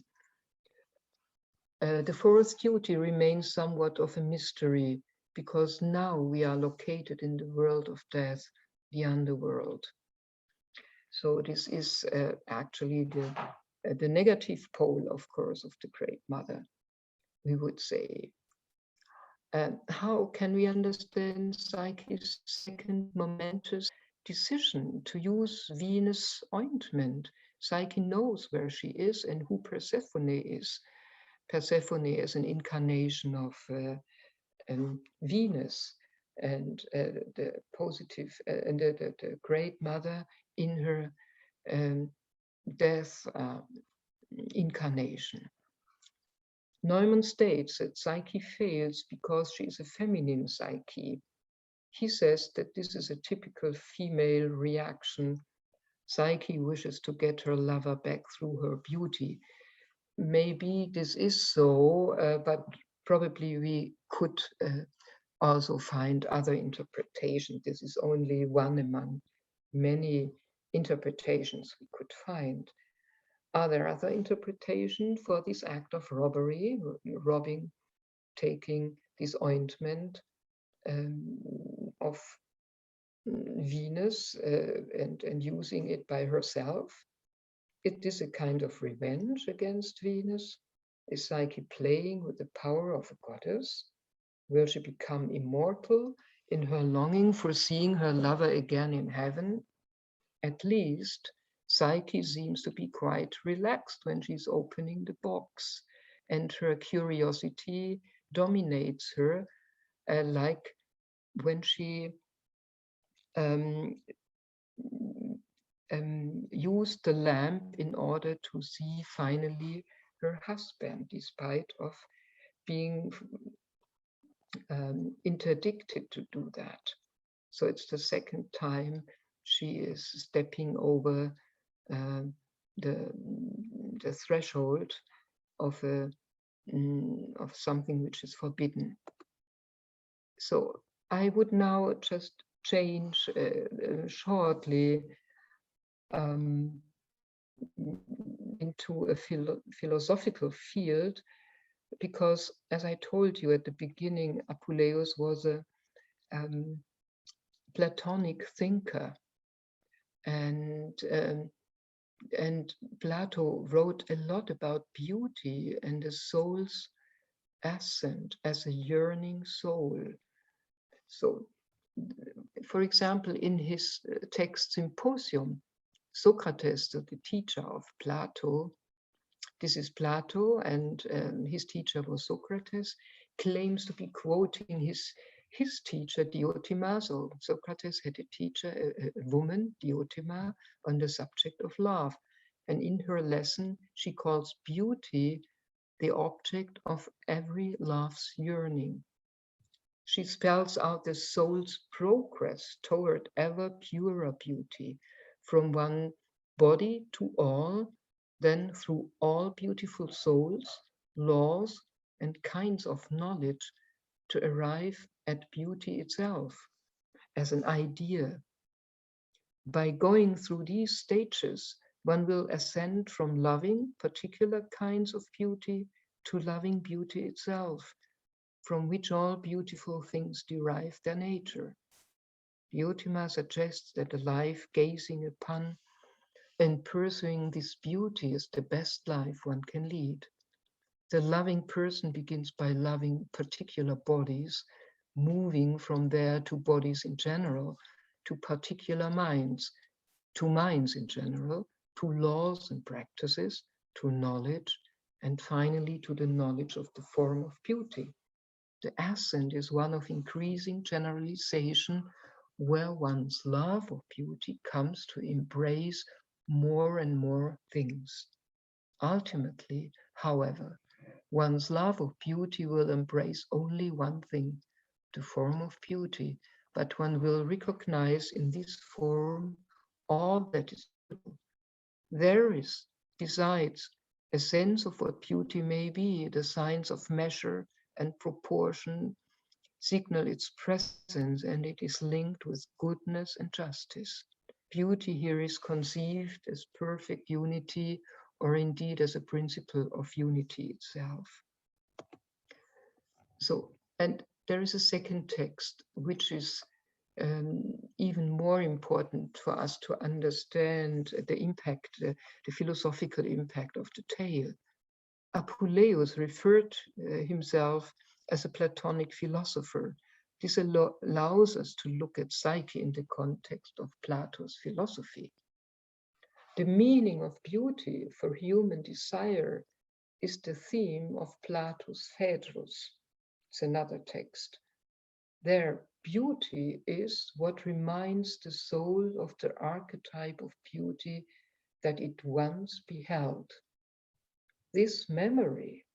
The fourth duty remains somewhat of a mystery, because now we are located in the world of death, the underworld. So this is actually the negative pole, of course, of the Great Mother, we would say. How can we understand Psyche's second momentous decision to use Venus ointment? Psyche knows where she is and who Persephone is. Persephone is an incarnation of Venus, and the positive and the Great Mother in her death incarnation. Neumann states that Psyche fails because she is a feminine Psyche. He says that this is a typical female reaction. Psyche wishes to get her lover back through her beauty. Maybe this is so, but probably we could also find other interpretations. This is only one among many interpretations we could find. Are there other interpretations for this act of robbery, robbing, taking this ointment of Venus and using it by herself? It is a kind of revenge against Venus. Is Psyche playing with the power of a goddess? Will she become immortal in her longing for seeing her lover again in heaven? At least, Psyche seems to be quite relaxed when she's opening the box, and her curiosity dominates her, like when she used the lamp in order to see finally her husband, despite of being interdicted to do that. So it's the second time she is stepping over the threshold of something which is forbidden. So I would now just change shortly into a philosophical field, because as I told you at the beginning, Apuleius was a Platonic thinker, and Plato wrote a lot about beauty and the soul's ascent as a yearning soul. So, for example, in his text Symposium, Socrates, the teacher of Plato, this is Plato, and his teacher was Socrates, claims to be quoting his teacher Diotima. So Socrates had a teacher, a woman, Diotima, on the subject of love. And in her lesson, she calls beauty the object of every love's yearning. She spells out the soul's progress toward ever purer beauty, from one body to all, then through all beautiful souls, laws, and kinds of knowledge to arrive at beauty itself as an idea. By going through these stages, one will ascend from loving particular kinds of beauty to loving beauty itself, from which all beautiful things derive their nature. Diotima suggests that a life gazing upon and pursuing this beauty is the best life one can lead. The loving person begins by loving particular bodies, moving from there to bodies in general, to particular minds, to minds in general, to laws and practices, to knowledge, and finally to the knowledge of the form of beauty. The ascent is one of increasing generalization, where one's love of beauty comes to embrace more and more things. Ultimately, however, one's love of beauty will embrace only one thing, the form of beauty, but one will recognize in this form all that is beautiful. There is, besides, a sense of what beauty may be. The signs of measure and proportion signal its presence, and it is linked with goodness and justice. Beauty here is conceived as perfect unity, or indeed as a principle of unity itself. So, and there is a second text which is even more important for us to understand the impact, the philosophical impact of the tale. Apuleius referred himself as a Platonic philosopher. This allows us to look at Psyche in the context of Plato's philosophy. The meaning of beauty for human desire is the theme of Plato's Phaedrus. It's another text. There, beauty is what reminds the soul of the archetype of beauty that it once beheld. This memory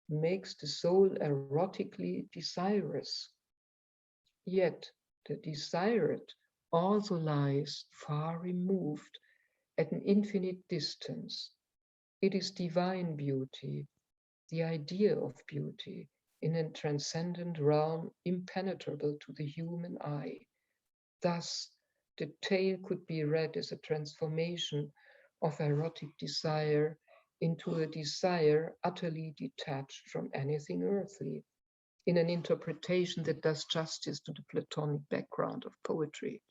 makes the soul erotically desirous. Yet the desired also lies far removed at an infinite distance. It is divine beauty, the idea of beauty, in a transcendent realm impenetrable to the human eye. Thus, the tale could be read as a transformation of erotic desire into a desire utterly detached from anything earthly, in an interpretation that does justice to the Platonic background of poetry.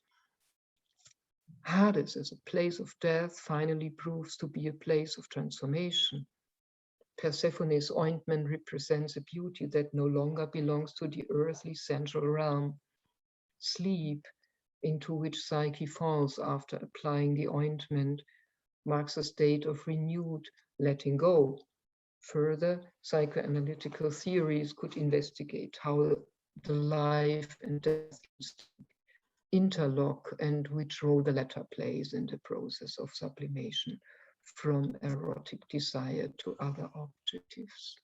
Hades as a place of death finally proves to be a place of transformation. Persephone's ointment represents a beauty that no longer belongs to the earthly central realm. Sleep, into which Psyche falls after applying the ointment, marks a state of renewed letting go. Further, psychoanalytical theories could investigate how the life and death interlock and which role the latter plays in the process of sublimation from erotic desire to other objectives.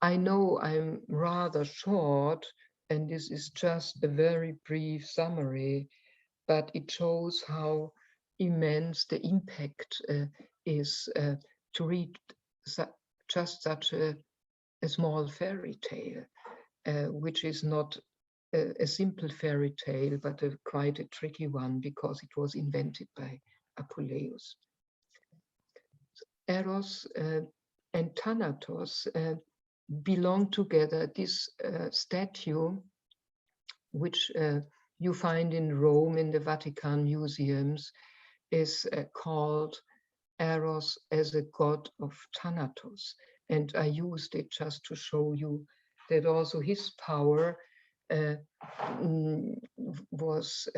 I know I'm rather short, and this is just a very brief summary, but it shows how immense the impact is to read just such a small fairy tale, which is not a simple fairy tale, but quite a tricky one because it was invented by Apuleius. Eros and Thanatos belong together. This statue, which you find in Rome in the Vatican museums, is called Eros as a god of Thanatos. And I used it just to show you that also his power was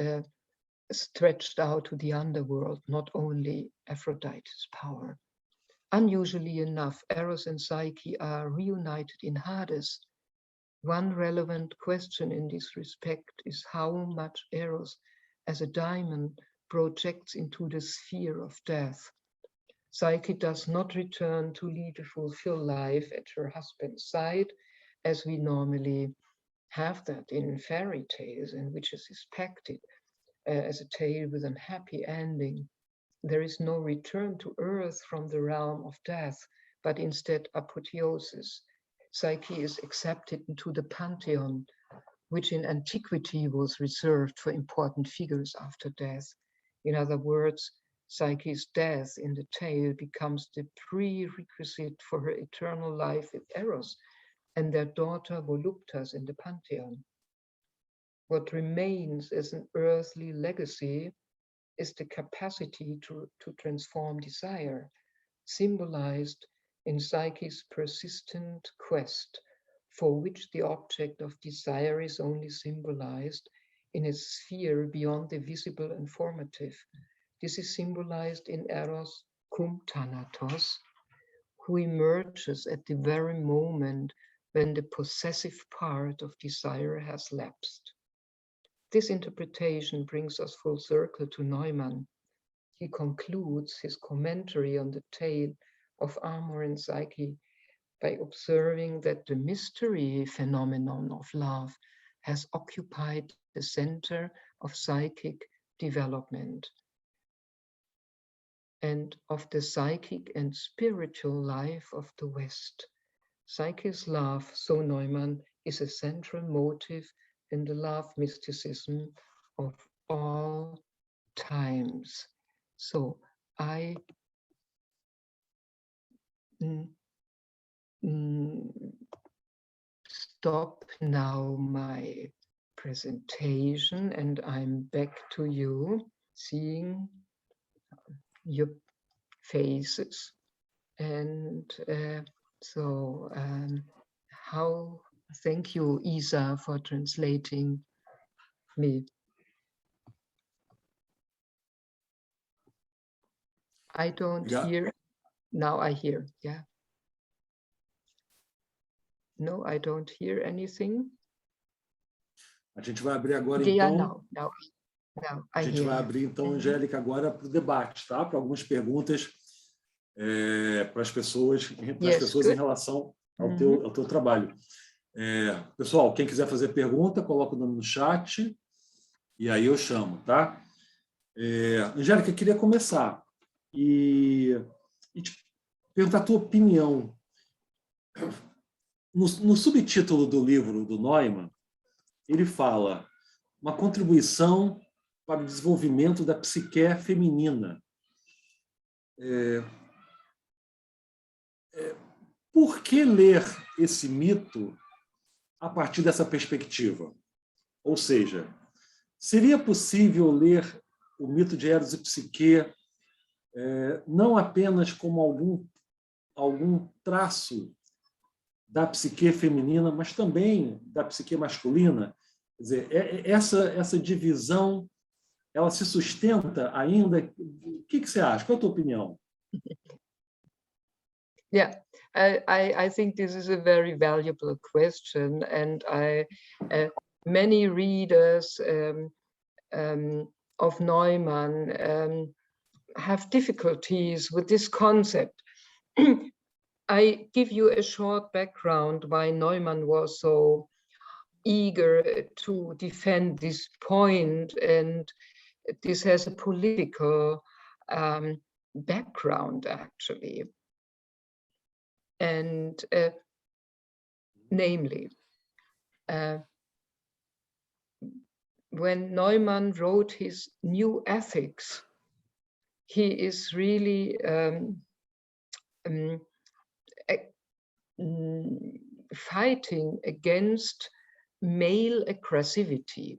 stretched out to the underworld, not only Aphrodite's power. Unusually enough, Eros and Psyche are reunited in Hades. One relevant question in this respect is how much Eros as a diamond projects into the sphere of death. Psyche does not return to lead a fulfilled life at her husband's side, as we normally have that in fairy tales, and which is expected as a tale with an happy ending. There is no return to earth from the realm of death, but instead apotheosis. Psyche is accepted into the pantheon, which in antiquity was reserved for important figures after death. In other words, Psyche's death in the tale becomes the prerequisite for her eternal life with Eros and their daughter Voluptas in the pantheon. What remains as an earthly legacy is the capacity to transform desire, symbolized in Psyche's persistent quest, for which the object of desire is only symbolized in a sphere beyond the visible and formative. This is symbolized in Eros cum Thanatos, who emerges at the very moment when the possessive part of desire has lapsed. This interpretation brings us full circle to Neumann. He concludes his commentary on the tale of Armoire and Psyche by observing that the mystery phenomenon of love has occupied the center of psychic development and of the psychic and spiritual life of the West. Psyche's love, so Neumann, is a central motive in the love mysticism of all times. So I stop now my presentation and I'm back to you, seeing your faces. And thank you, Isa, for translating me. I don't hear. Now I hear, yeah. No, I don't hear anything. A gente vai abrir agora, então. Now a gente vai abrir, então, Angélica, agora para o debate, tá? Para algumas perguntas para as pessoas em relação ao teu trabalho. Pessoal, quem quiser fazer pergunta, coloca o nome no chat e aí eu chamo, tá? Angélica, eu queria começar e te perguntar a tua opinião. No subtítulo do livro do Neumann, ele fala uma contribuição para o desenvolvimento da psique feminina. Por que ler esse mito a partir dessa perspectiva? Ou seja, seria possível ler o mito de Eros e Psique não apenas como algum traço da psique feminina, mas também da psique masculina? Quer dizer, essa divisão, ela se sustenta ainda? O que você acha? Qual é a tua opinião? Yeah, I think this is a very valuable question, and many readers of Neumann have difficulties with this concept. I give you a short background why Neumann was so eager to defend this point, and this has a political background, actually. And namely, when Neumann wrote his New Ethics, he is really fighting against male aggressivity.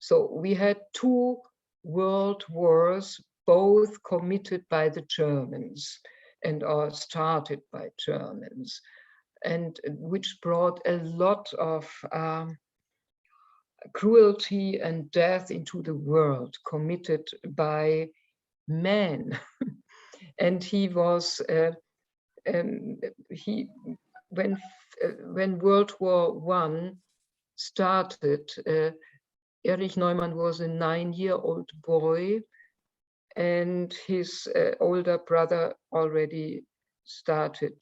So we had 2 world wars, both committed by the Germans and are started by Germans, and which brought a lot of cruelty and death into the world, committed by men. And he was when World War I started, Erich Neumann was a 9-year-old boy, and his older brother already started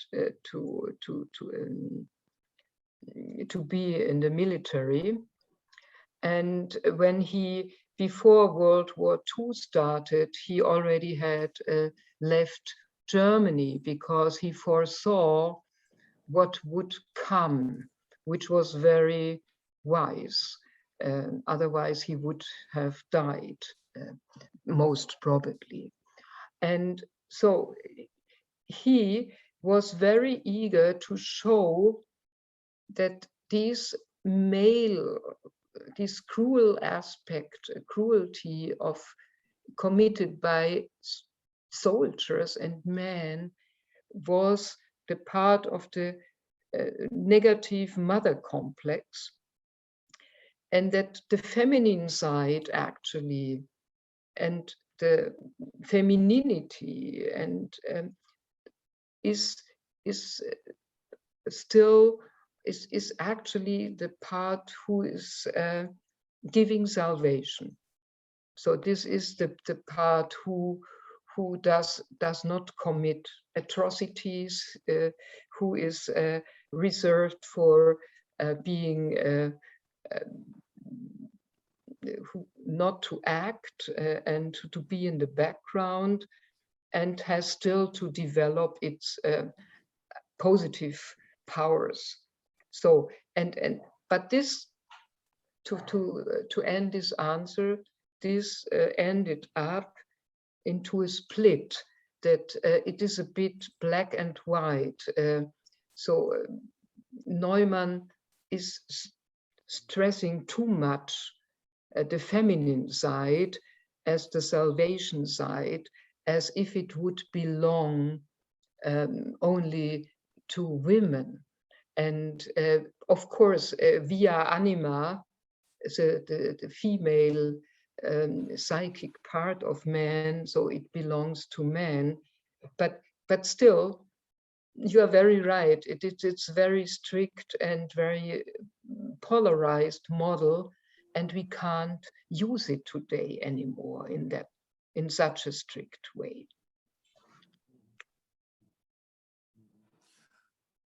to be in the military. And when before World War II started, he already had left Germany because he foresaw what would come, which was very wise. Otherwise, he would have died, most probably. And so he was very eager to show that this cruel aspect, cruelty committed by soldiers and men, was the part of the negative mother complex, and that the feminine side actually, and the femininity, and is actually the part who is giving salvation. So this is the part who does not commit atrocities, who is reserved for being not to act and to be in the background, and has still to develop its positive powers. So but this, to end this answer, this ended up into a split that it is a bit black and white. So Neumann is stressing too much the feminine side as the salvation side, as if it would belong only to women. And of course, via anima, the female psychic part of man, so it belongs to man. But still, you are very right. It's very strict and very polarized model, and we can't use it today anymore in such a strict way.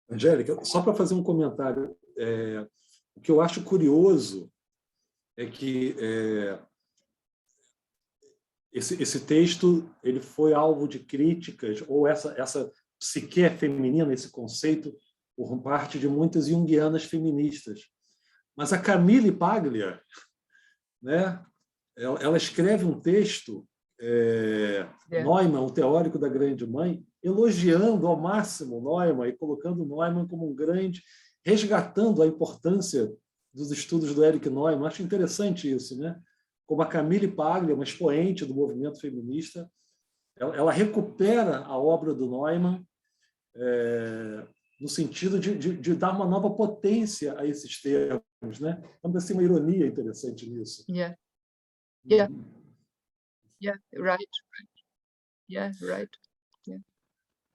Angélica, só para fazer um comentário, o que eu acho curioso é que esse texto ele foi alvo de críticas, ou essa psique feminina, esse conceito, por parte de muitas junguianas feministas. Mas a Camille Paglia, né, ela escreve um texto, Neumann, o teórico da grande mãe, elogiando ao máximo Neumann e colocando Neumann como um grande, resgatando a importância dos estudos do Erich Neumann. Acho interessante isso, né? Como a Camille Paglia, uma expoente do movimento feminista, ela recupera a obra do Neumann no sentido de dar uma nova potência a esses termos, né? Então, assim, uma ironia interessante nisso. Yeah, right. Yeah, right. Yeah.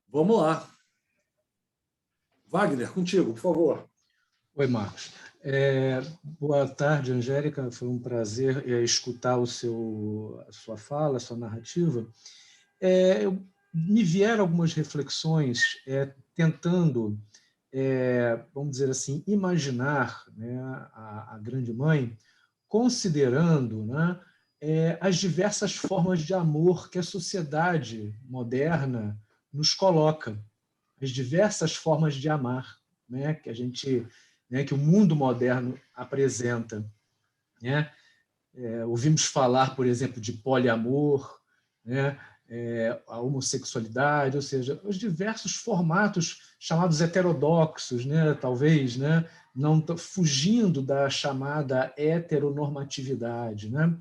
Vamos lá. Wagner, contigo, por favor. Oi, Marcos. Boa tarde, Angélica. Foi um prazer escutar a sua fala, a sua narrativa. Me vieram algumas reflexões tentando, vamos dizer assim, imaginar, né, a Grande Mãe, considerando, né, as diversas formas de amor que a sociedade moderna nos coloca, as diversas formas de amar, né, que a gente, né, que o mundo moderno apresenta, né? Ouvimos falar, por exemplo, de poliamor, né, a homossexualidade, ou seja, os diversos formatos chamados heterodoxos, né, talvez, né, não fugindo da chamada heteronormatividade, né?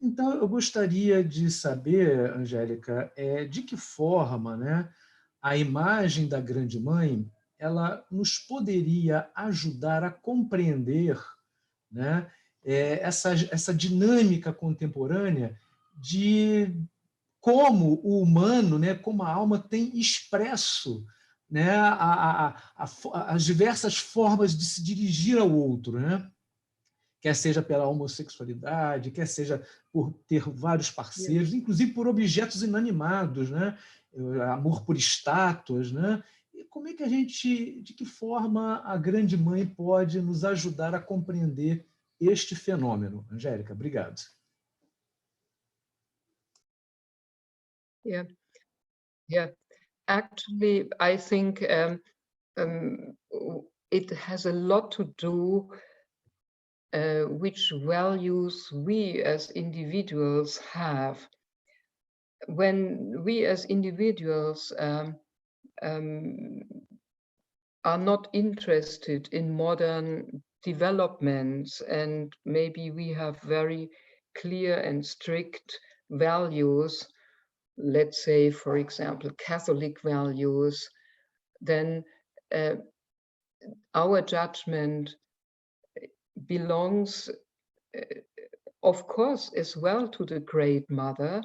Então, eu gostaria de saber, Angélica, de que forma, né, a imagem da Grande Mãe ela nos poderia ajudar a compreender, né, essa dinâmica contemporânea de como o humano, né, como a alma tem expresso, né, as diversas formas de se dirigir ao outro, né? Quer seja pela homossexualidade, quer seja por ter vários parceiros, inclusive por objetos inanimados, né? Amor por estátuas, né? E como é que de que forma a Grande Mãe pode nos ajudar a compreender este fenômeno? Angélica, obrigado. Yeah. Actually, I think it has a lot to do which values we as individuals have. When we as individuals are not interested in modern developments, and maybe we have very clear and strict values, let's say, for example, Catholic values, then our judgment belongs, of course, as well to the Great Mother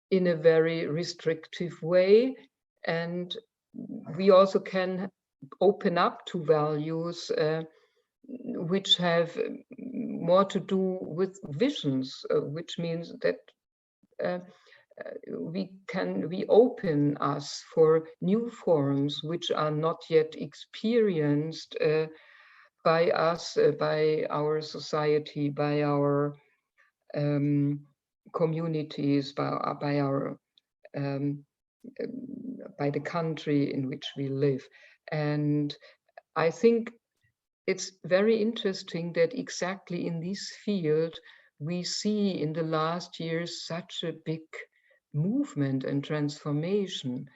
in a very restrictive way. And we also can open up to values which have more to do with visions, which means that we open us for new forms which are not yet experienced by us, by our society, by our communities, by our by the country in which we live. And I think it's very interesting that exactly in this field we see in the last years such a big movement and transformation.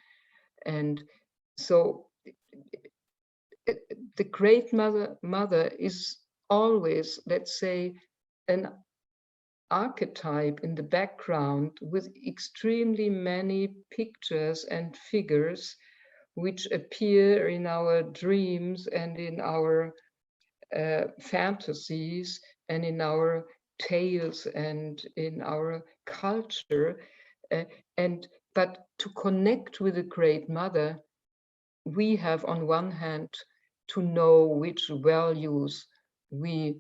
And so the Great Mother is always, let's say, an archetype in the background with extremely many pictures and figures which appear in our dreams and in our fantasies and in our tales and in our culture. But to connect with the Great Mother, we have on one hand to know which values we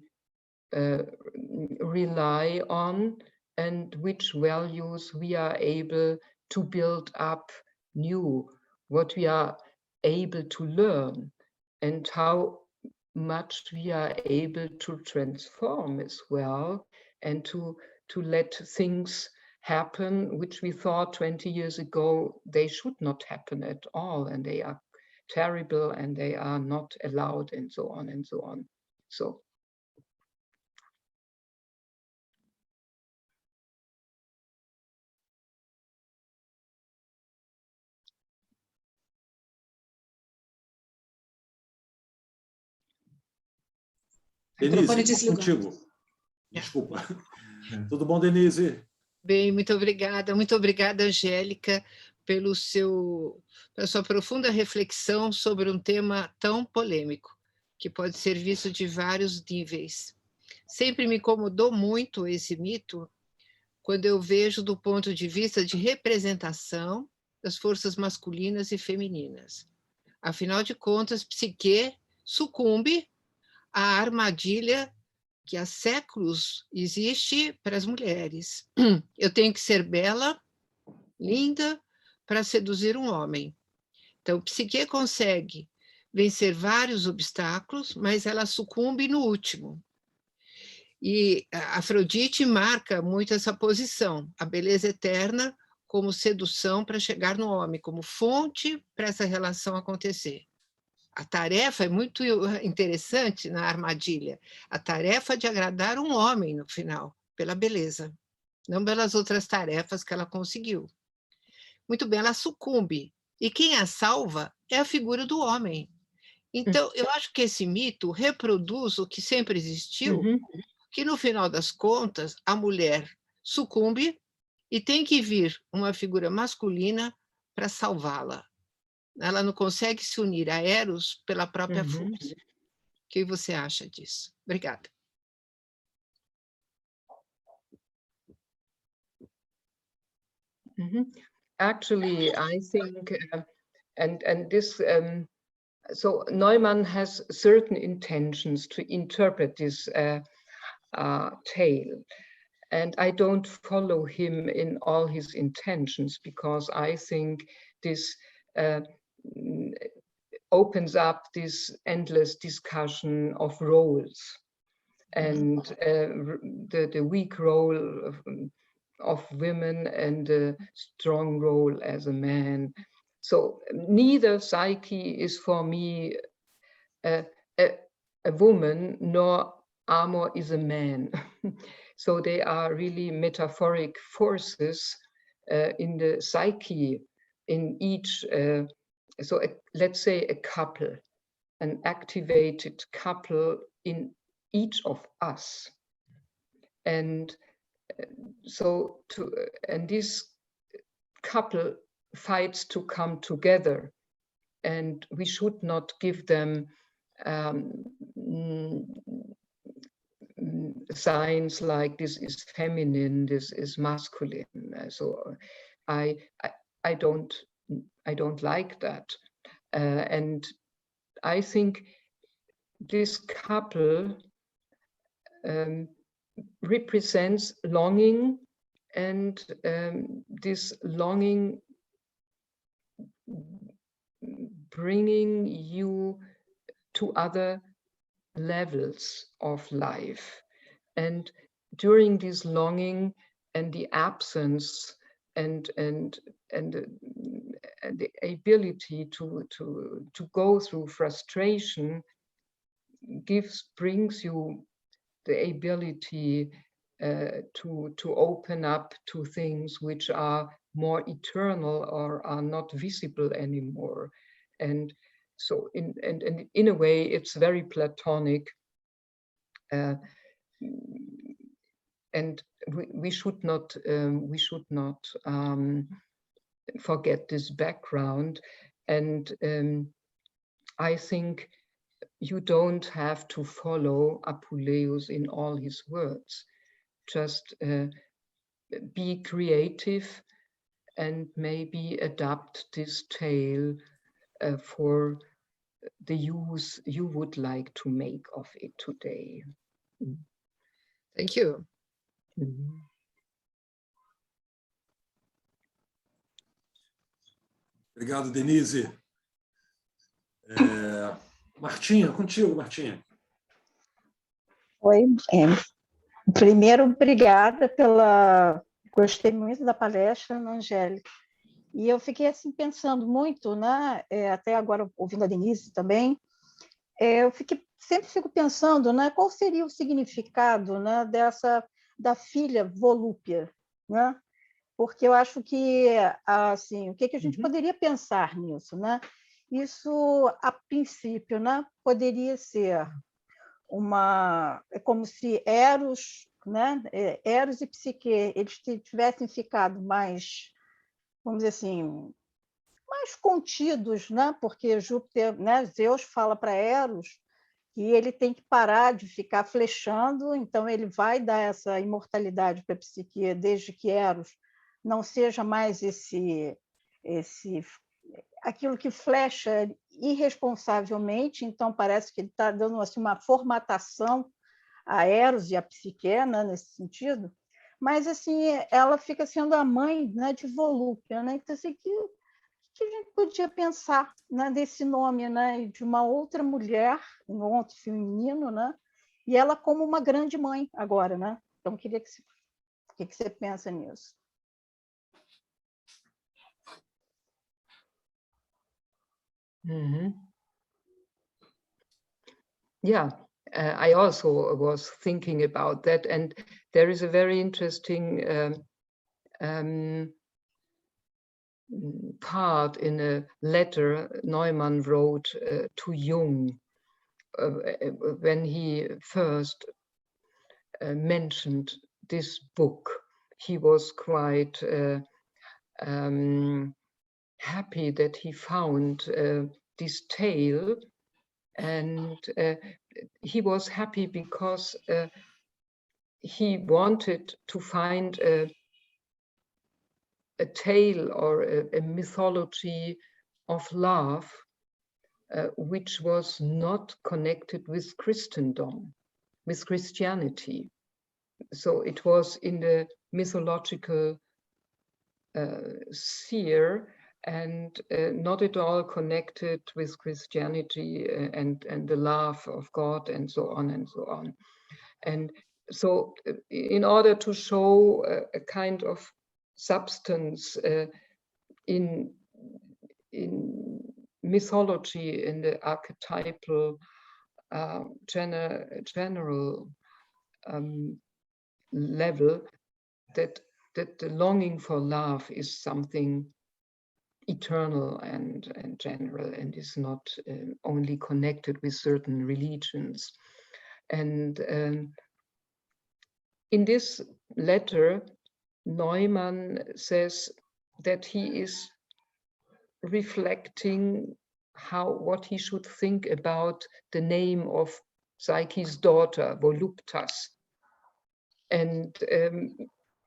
rely on and which values we are able to build up new, what we are able to learn, and how much we are able to transform as well, and to let things happen which we thought 20 years ago they should not happen at all, and they are terrible and they are not allowed, and so on and so on. So Denise, desligado. contigo. Desculpa. Tudo bom, Denise? Bem, muito obrigada, Angélica, pela sua profunda reflexão sobre um tema tão polêmico, que pode ser visto de vários níveis. Sempre me incomodou muito esse mito, quando eu vejo do ponto de vista de representação das forças masculinas e femininas. Afinal de contas, Psique sucumbe à armadilha que há séculos existe para as mulheres. Eu tenho que ser bela, linda, para seduzir um homem. Então, Psique consegue vencer vários obstáculos, mas ela sucumbe no último. E Afrodite marca muito essa posição, a beleza eterna como sedução para chegar no homem, como fonte para essa relação acontecer. A tarefa é muito interessante na armadilha, a tarefa de agradar um homem no final, pela beleza, não pelas outras tarefas que ela conseguiu. Muito bem, ela sucumbe, e quem a salva é a figura do homem. Então, eu acho que esse mito reproduz o que sempre existiu, que no final das contas, a mulher sucumbe e tem que vir uma figura masculina para salvá-la. Ela não consegue se unir a Eros pela própria força. O que você acha disso? Obrigada. Actually, I think, and this, so Neumann has certain intentions to interpret this tale. And I don't follow him in all his intentions, because I think this opens up this endless discussion of roles and the weak role of women and the strong role as a man. So neither Psyche is for me a woman, nor Armoire is a man. So they are really metaphoric forces in the psyche, in each, let's say a couple, an activated couple in each of us. And and this couple fights to come together, and we should not give them signs like this is feminine, this is masculine. So I don't like that, and I think this couple represents longing, and this longing bringing you to other levels of life. And during this longing and the absence and the ability to go through frustration brings you the ability to open up to things which are more eternal or are not visible anymore. And so in a way, it's very Platonic, and we should not forget this background. And I think you don't have to follow Apuleius in all his words. Just be creative and maybe adapt this tale for the use you would like to make of it today. Thank you. Obrigado, Denise. Martinha, contigo, Martinha. Oi. Primeiro, obrigada Gostei muito da palestra, Angélica. E eu fiquei assim pensando muito, né? Até agora ouvindo a Denise também, sempre fico pensando, né? Qual seria o significado, né? Da filha volúpia, né? Porque eu acho que assim, o que a gente poderia pensar nisso, né? Isso, a princípio, né? Poderia ser é como se Eros, né, Eros e Psique, eles tivessem ficado mais, vamos dizer assim, mais contidos, né? Porque Júpiter, né, Zeus fala para Eros que ele tem que parar de ficar flechando, então ele vai dar essa imortalidade para a Psique, desde que Eros não seja mais aquilo que flecha irresponsavelmente, então parece que ele está dando assim, uma formatação a Eros e a Psique, né, nesse sentido, mas assim ela fica sendo a mãe, né, de Volúpia, né? Então assim, que a gente podia pensar, né, desse nome, né, de uma outra mulher, um outro feminino, né, e ela como uma grande mãe agora, né? Então queria que o que você pensa nisso? Mm-hmm. Yeah, I also was thinking about that, and there is a very interesting part in a letter Neumann wrote to Jung when he first mentioned this book. He was quite happy that he found this tale, and he was happy because he wanted to find a tale or a mythology of love which was not connected with Christendom, with Christianity. So it was in the mythological sphere and not at all connected with Christianity and the love of God and so on and so on. And so in order to show a kind of substance in mythology, in the archetypal general level, that the longing for love is something eternal and general, and is not only connected with certain religions. And in this letter, Neumann says that he is reflecting what he should think about the name of Psyche's daughter, Voluptas. And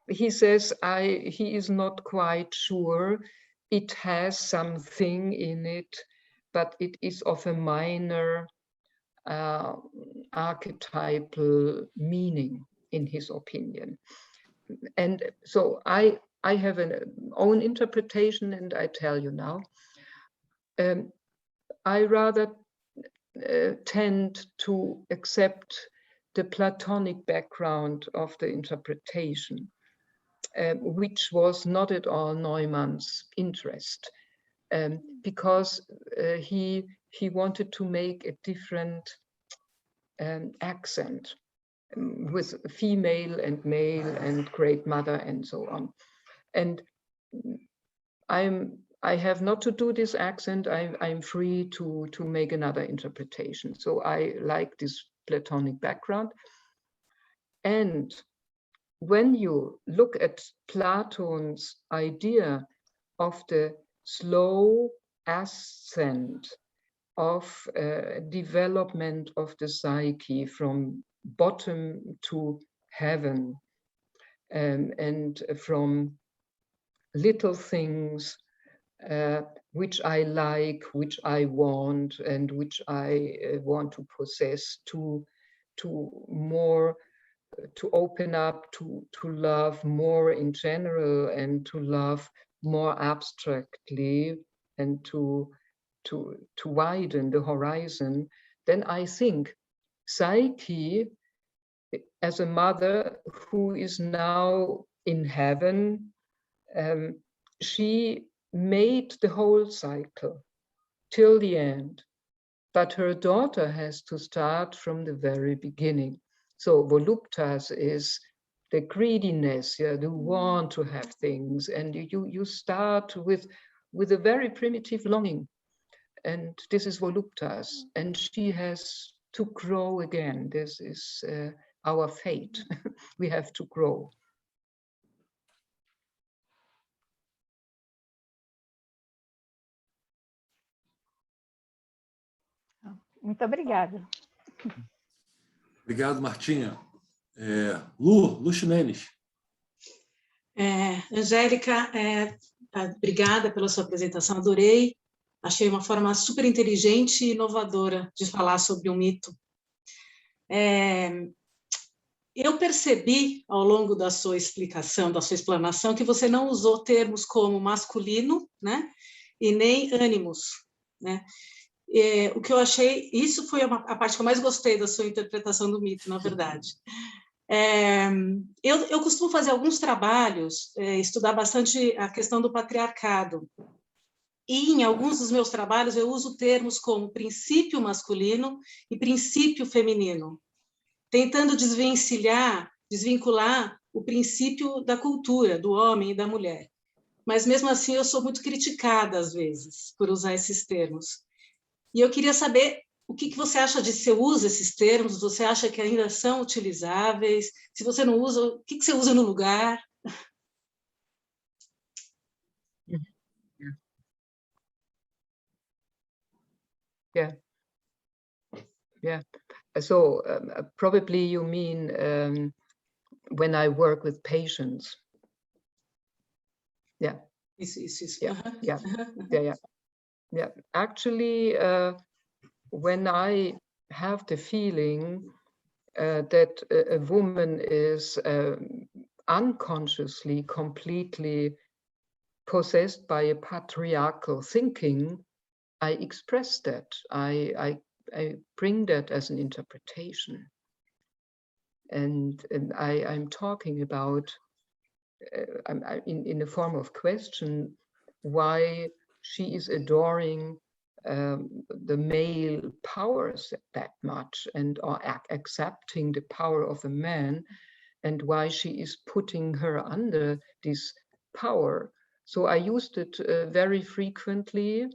he says he is not quite sure. It has something in it, but it is of a minor archetypal meaning, in his opinion. And so I have an own interpretation, and I tell you now. I rather tend to accept the Platonic background of the interpretation, which was not at all Neumann's interest, because he wanted to make a different accent with female and male and great mother and so on. And I have not to do this accent. I'm free to make another interpretation. So I like this Platonic background. And when you look at Platon's idea of the slow ascent of development of the psyche from bottom to heaven, and from little things which I like, which I want, and which I want to possess, to more, to open up, to love more in general, and to love more abstractly, and to widen the horizon, then I think Psyche, as a mother who is now in heaven, she made the whole cycle till the end, but her daughter has to start from the very beginning. So voluptas is the greediness, the want to have things, and you start with a very primitive longing, and this is voluptas, and she has to grow again. This is our fate. We have to grow. Muito obrigada. Obrigado, Martinha. Lu Ximenes. Angélica, obrigada pela sua apresentação, adorei. Achei uma forma super inteligente e inovadora de falar sobre um mito. Eu percebi, ao longo da sua explicação, da sua explanação, que você não usou termos como masculino, né, e nem ânimos, né? O que eu achei, isso foi a parte que eu mais gostei da sua interpretação do mito, na verdade. Eu costumo fazer alguns trabalhos, estudar bastante a questão do patriarcado, e em alguns dos meus trabalhos eu uso termos como princípio masculino e princípio feminino, tentando desvincular o princípio da cultura, do homem e da mulher. Mas, mesmo assim, eu sou muito criticada, às vezes, por usar esses termos. E eu queria saber o que você acha de se usa esses termos, você acha que ainda são utilizáveis? Se você não usa, o que você usa no lugar? Yeah. So probably you mean when I work with patients. Yeah. Isso. Yeah. Actually, when I have the feeling that a woman is unconsciously, completely possessed by a patriarchal thinking, I express that. I bring that as an interpretation. And I'm talking about, in the form of question, why she is adoring the male powers that much and are accepting the power of a man, and why she is putting her under this power. So I used it very frequently.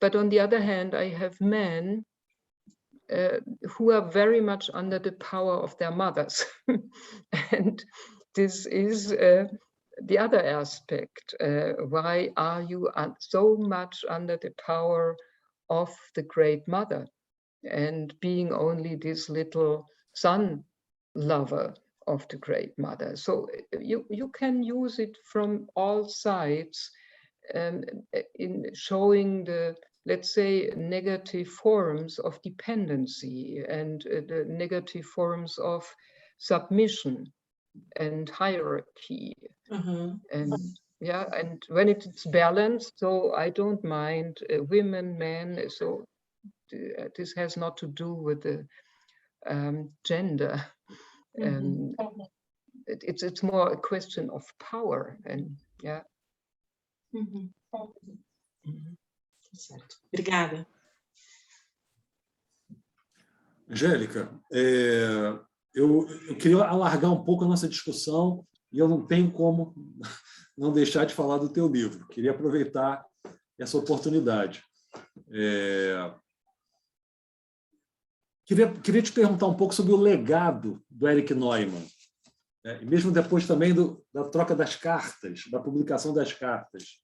But on the other hand, I have men who are very much under the power of their mothers. And this is the other aspect. Why are you so much under the power of the great mother and being only this little son lover of the great mother? So you can use it from all sides in showing the, let's say, negative forms of dependency and the negative forms of submission and hierarchy. And when it's balanced, so I don't mind women, men. So this has not to do with the gender. It's more a question of power. And yeah. Certo. Obrigada. Angélica, eu queria alargar um pouco a nossa discussão e eu não tenho como não deixar de falar do teu livro. Queria aproveitar essa oportunidade. Queria te perguntar um pouco sobre o legado do Erich Neumann, e mesmo depois também da troca das cartas, da publicação das cartas.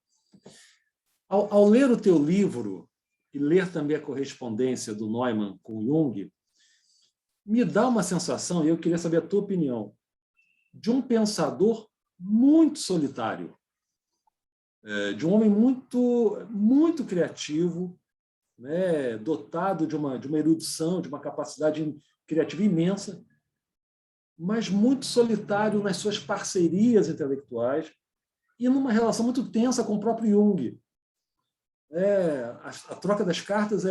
Ao ler o teu livro e ler também a correspondência do Neumann com Jung, me dá uma sensação, e eu queria saber a tua opinião, de um pensador muito solitário, de um homem muito criativo, né, dotado de uma erudição, de uma capacidade criativa imensa, mas muito solitário nas suas parcerias intelectuais e numa relação muito tensa com o próprio Jung. A troca das cartas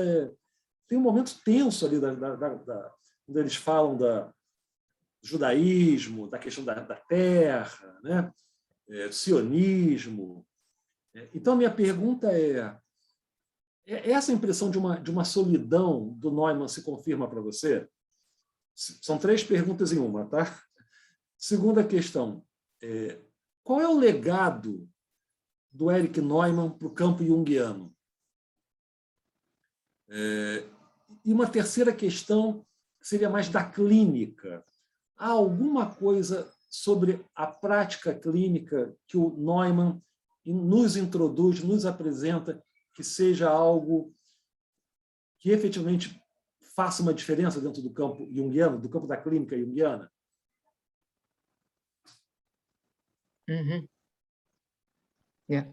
tem um momento tenso ali, quando eles falam do judaísmo, da questão da terra, né? Sionismo. Então, minha pergunta é essa impressão de uma solidão do Neumann se confirma para você? São 3 perguntas em uma, tá? Segunda questão, qual é o legado do Erich Neumann para o campo junguiano? E uma terceira questão que seria mais da clínica. Há alguma coisa sobre a prática clínica que o Neumann nos introduz, nos apresenta, que seja algo que efetivamente faça uma diferença dentro do campo junguiano, do campo da clínica junguiana? Mm-hmm. Yeah.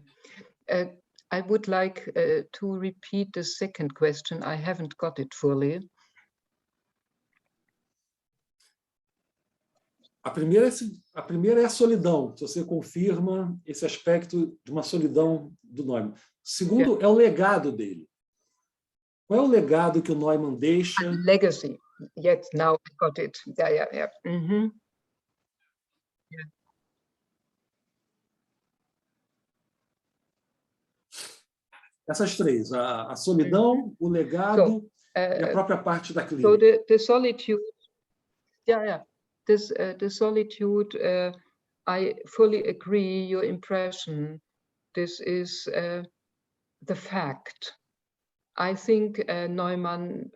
I would like to repeat the second question. I haven't got it fully. A primeira é a solidão, se você confirma esse aspecto de uma solidão do Neumann. Segundo, é o legado dele. Qual é o legado que o Neumann deixa? Legacy. Yes, now I got it. Yeah. Mm-hmm. Yeah. Essas três, a solidão, o legado e a própria parte da clínica. So the solitude, the solitude, I fully agree, your impression, this is the fact. I think Neumann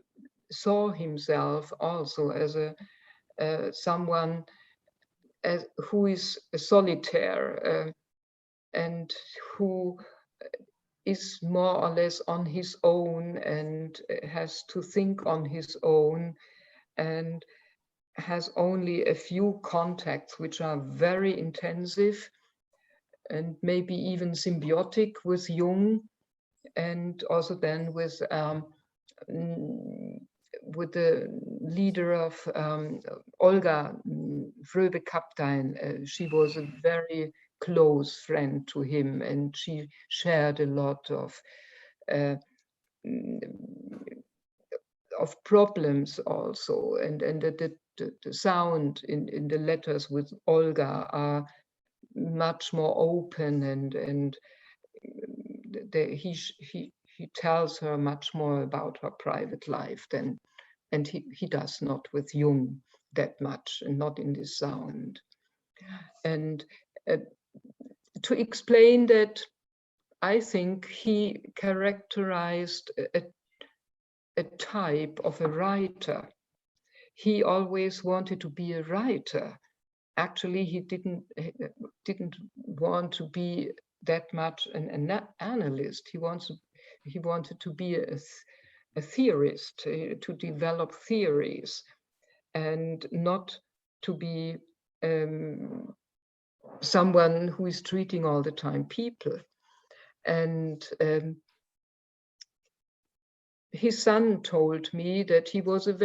saw himself also as someone who is a solitaire and who is more or less on his own and has to think on his own and has only a few contacts which are very intensive and maybe even symbiotic with Jung, and also then with the leader of Olga Fröbe-Kaptein. She was a very close friend to him, and she shared a lot of problems also, and the sound in the letters with Olga are much more open, and he tells her much more about her private life than, and he does not with Jung that much, and not in this sound. And to explain that, I think he characterized a type of a writer. He always wanted to be a writer. Actually, he didn't want to be that much an analyst. He wanted to be a theorist, to develop theories, and not to be someone who is treating all the time people. And his son told me that he was a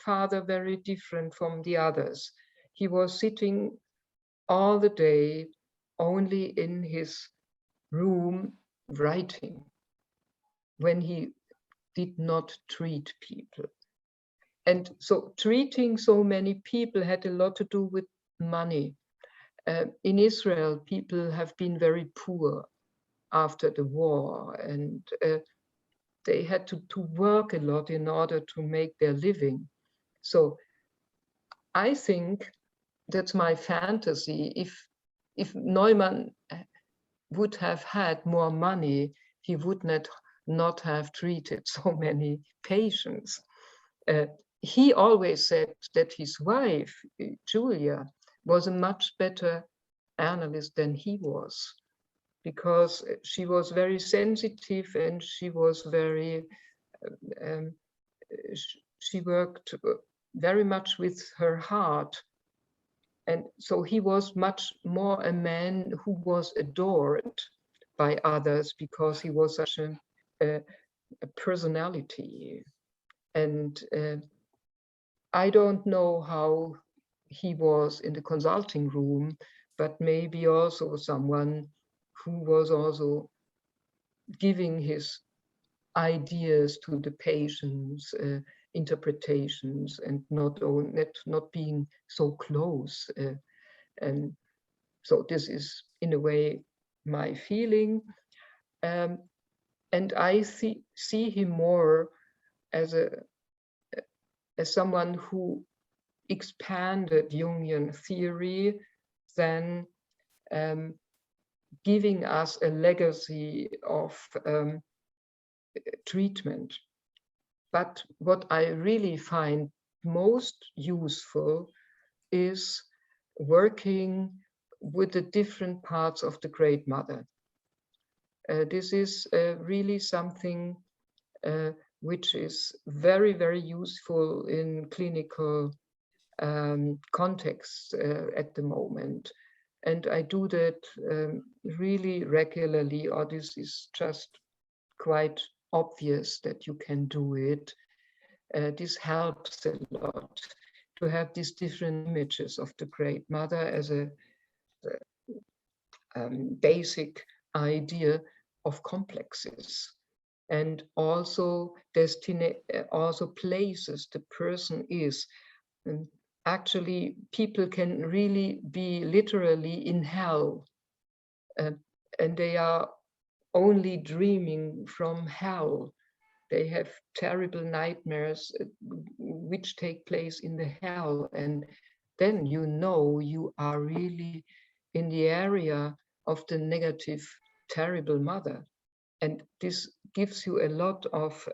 father very different from the others. He was sitting all the day only in his room writing when he did not treat people. And so treating so many people had a lot to do with money. In Israel, people have been very poor after the war, and they had to work a lot in order to make their living. So I think that's my fantasy. If Neumann would have had more money, he would not have treated so many patients. He always said that his wife, Julia, was a much better analyst than he was, because she was very sensitive and she was very, she worked very much with her heart. And so he was much more a man who was adored by others because he was such a personality. And I don't know how he was in the consulting room, but maybe also someone who was also giving his ideas to the patients, interpretations, and not being so close. And so this is, in a way, my feeling. And I see him more as someone who expanded Jungian theory than giving us a legacy of treatment. but what I really find most useful is working with the different parts of the Great Mother. This is really something which is very, very useful in clinical contexts at the moment. And I do that really regularly, or this is just quite obvious that you can do it. This helps a lot to have these different images of the Great Mother as a basic idea of complexes, and also also places the person is. And actually, people can really be literally in hell, and they are only dreaming from hell. They have terrible nightmares which take place in the hell, and then you know you are really in the area of the negative, terrible mother. And this gives you a lot of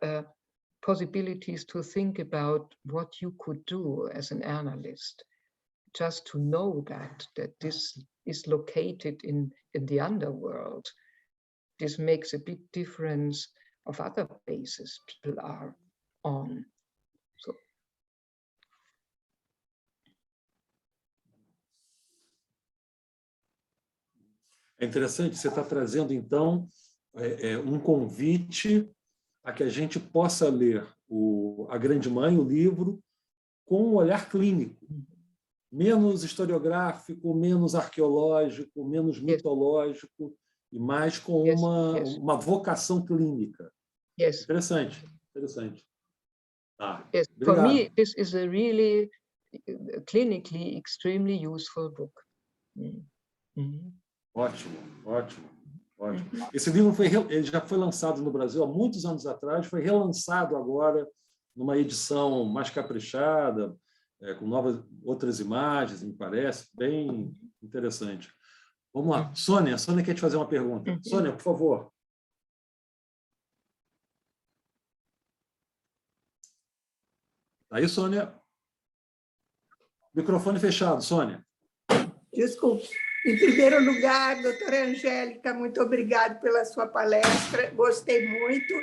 possibilities to think about what you could do as an analyst, just to know that this is located in the underworld. This makes a big difference of other bases people are on. So. É interessante, você está trazendo, então, um convite a que a gente possa ler A Grande Mãe, o livro, com um olhar clínico, menos historiográfico, menos arqueológico, menos mitológico, e mais com uma vocação clínica. Interessante, interessante. Yes, for me, this is a really clinically extremely useful book. Ótimo, ótimo, ótimo. Esse livro ele já foi lançado no Brasil há muitos anos atrás, foi relançado agora numa edição mais caprichada, com outras imagens, me parece, bem interessante. Vamos lá. Sônia, Sônia quer te fazer uma pergunta. Sônia, por favor. Aí, Sônia. Microfone fechado, Sônia. Desculpe. Em primeiro lugar, doutora Angélica, muito obrigada pela sua palestra, gostei muito.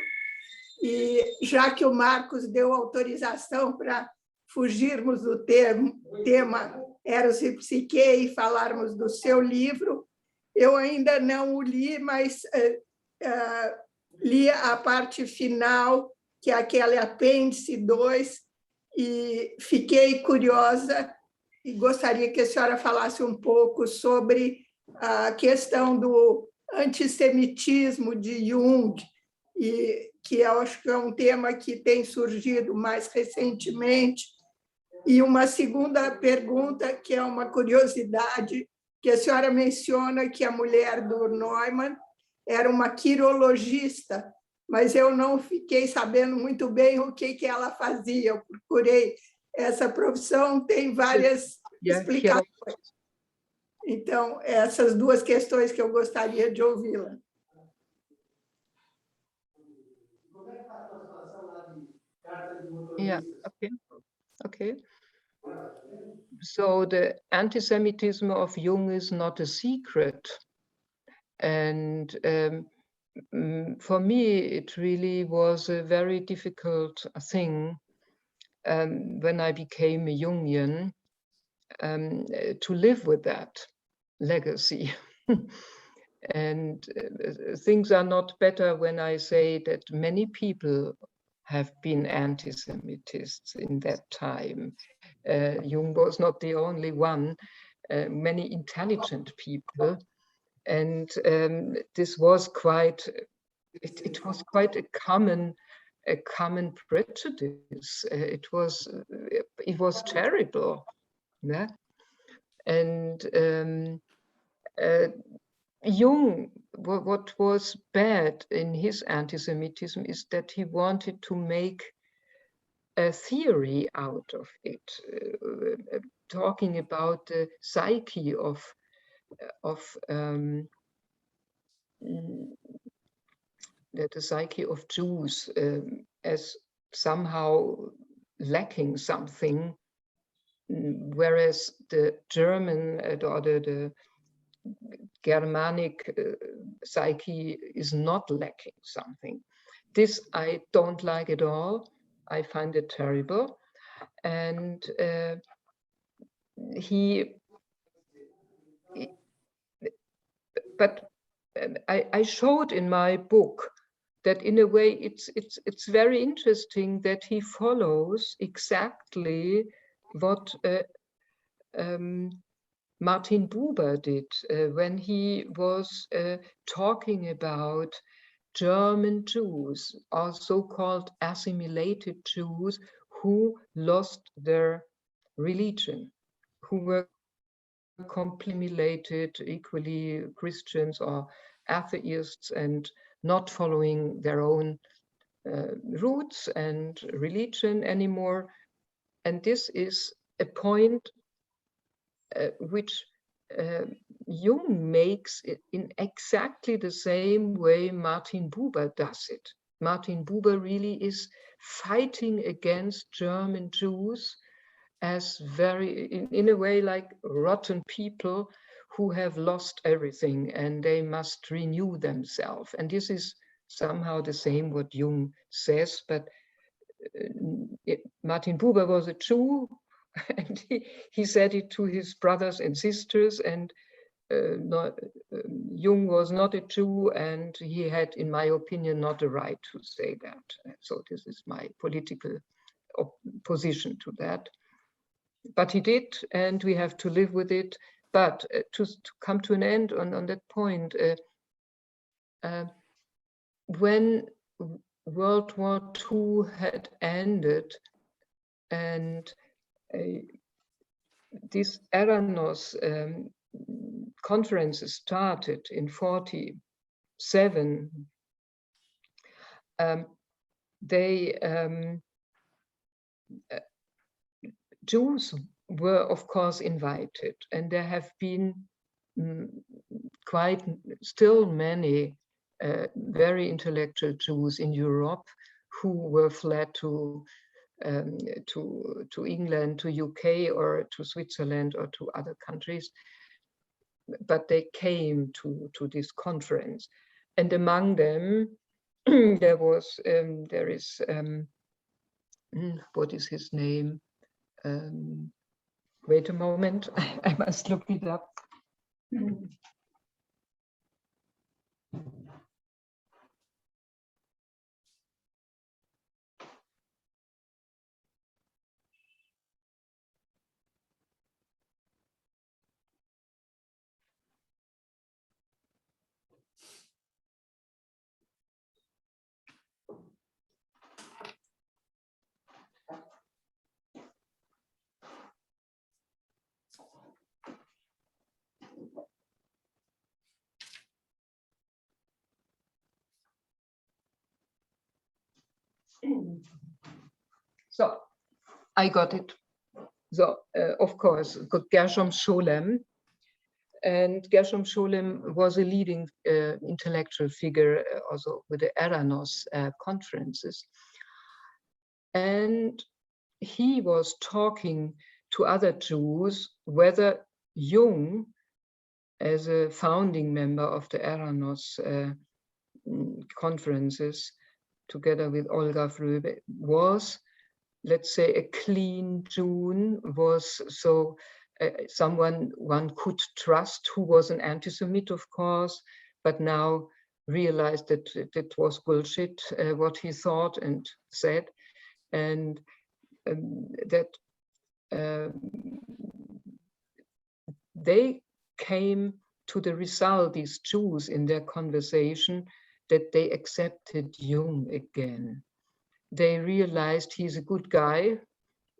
E já que o Marcos deu autorização para fugirmos do tema Eros e Psique e falarmos do seu livro, eu ainda não o li, mas li a parte final, que é aquele apêndice 2, e fiquei curiosa e gostaria que a senhora falasse um pouco sobre a questão do antissemitismo de Jung, e que eu acho que é um tema que tem surgido mais recentemente. E uma segunda pergunta, que é uma curiosidade, que a senhora menciona que a mulher do Neumann era uma quirologista, mas eu não fiquei sabendo muito bem o que ela fazia. Eu procurei essa profissão, tem várias explicações. Então, essas duas questões que eu gostaria de ouvi-la. Yeah, okay. So the anti-Semitism of Jung is not a secret. And for me, it really was a very difficult thing when I became a Jungian to live with that legacy. And things are not better when I say that many people have been anti-Semitists in that time. Jung was not the only one, many intelligent people. And this was quite, it was quite a common prejudice. It was terrible. Yeah? And Jung, what was bad in his anti-Semitism is that he wanted to make a theory out of it, talking about the psyche of the psyche of Jews as somehow lacking something, whereas the German or the Germanic psyche is not lacking something. This I don't like at all. I find it terrible. And but I showed in my book that in a way it's very interesting that he follows exactly what Martin Buber did when he was talking about German Jews, or so-called assimilated Jews who lost their religion, who were assimilated, equally Christians or atheists, and not following their own roots and religion anymore. And this is a point which Jung makes it in exactly the same way Martin Buber does it. Martin Buber really is fighting against German Jews as very, in a way, like rotten people who have lost everything and they must renew themselves. And this is somehow the same what Jung says, but Martin Buber was a Jew, and he said it to his brothers and sisters, and Jung was not a Jew, and he had, in my opinion, not the right to say that. So this is my political position to that. But he did, and we have to live with it. But to come to an end on that point, when World War II had ended and this Eranos conferences started in 1947, Jews were, of course, invited, and there have been quite still many very intellectual Jews in Europe who were fled to England, to UK, or to Switzerland, or to other countries, but they came to this conference, and among them there is what is his name? Wait a moment, I must look it up. So I got it. So of course, Gershom Scholem, and Gershom Scholem was a leading intellectual figure also with the Eranos conferences, and he was talking to other Jews whether Jung, as a founding member of the Eranos conferences, together with Olga Fröbe, was, let's say, a clean Jew, was so someone one could trust, who was an anti-Semite, of course, but now realized that it was bullshit what he thought and said, and that they came to the result, these Jews, in their conversation, that they accepted Jung again. They realized he's a good guy,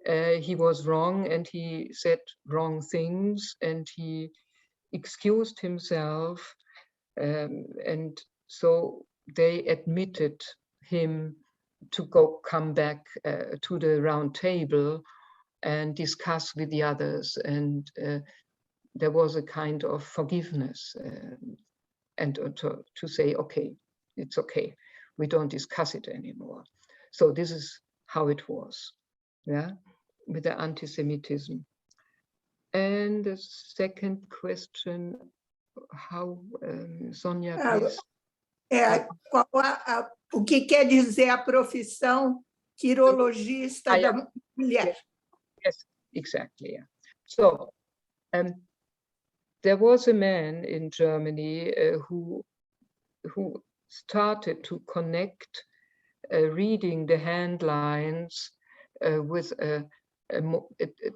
he was wrong and he said wrong things and he excused himself, and so they admitted him to come back to the round table and discuss with the others, and there was a kind of forgiveness and to say, okay, it's okay, we don't discuss it anymore. So this is how it was, yeah, with the anti-Semitism. And the second question, how, Sonia, please. O que quer dizer a profissão quirologista da mulher? Yes, exactly. Yeah. So there was a man in Germany who started to connect reading the hand lines with a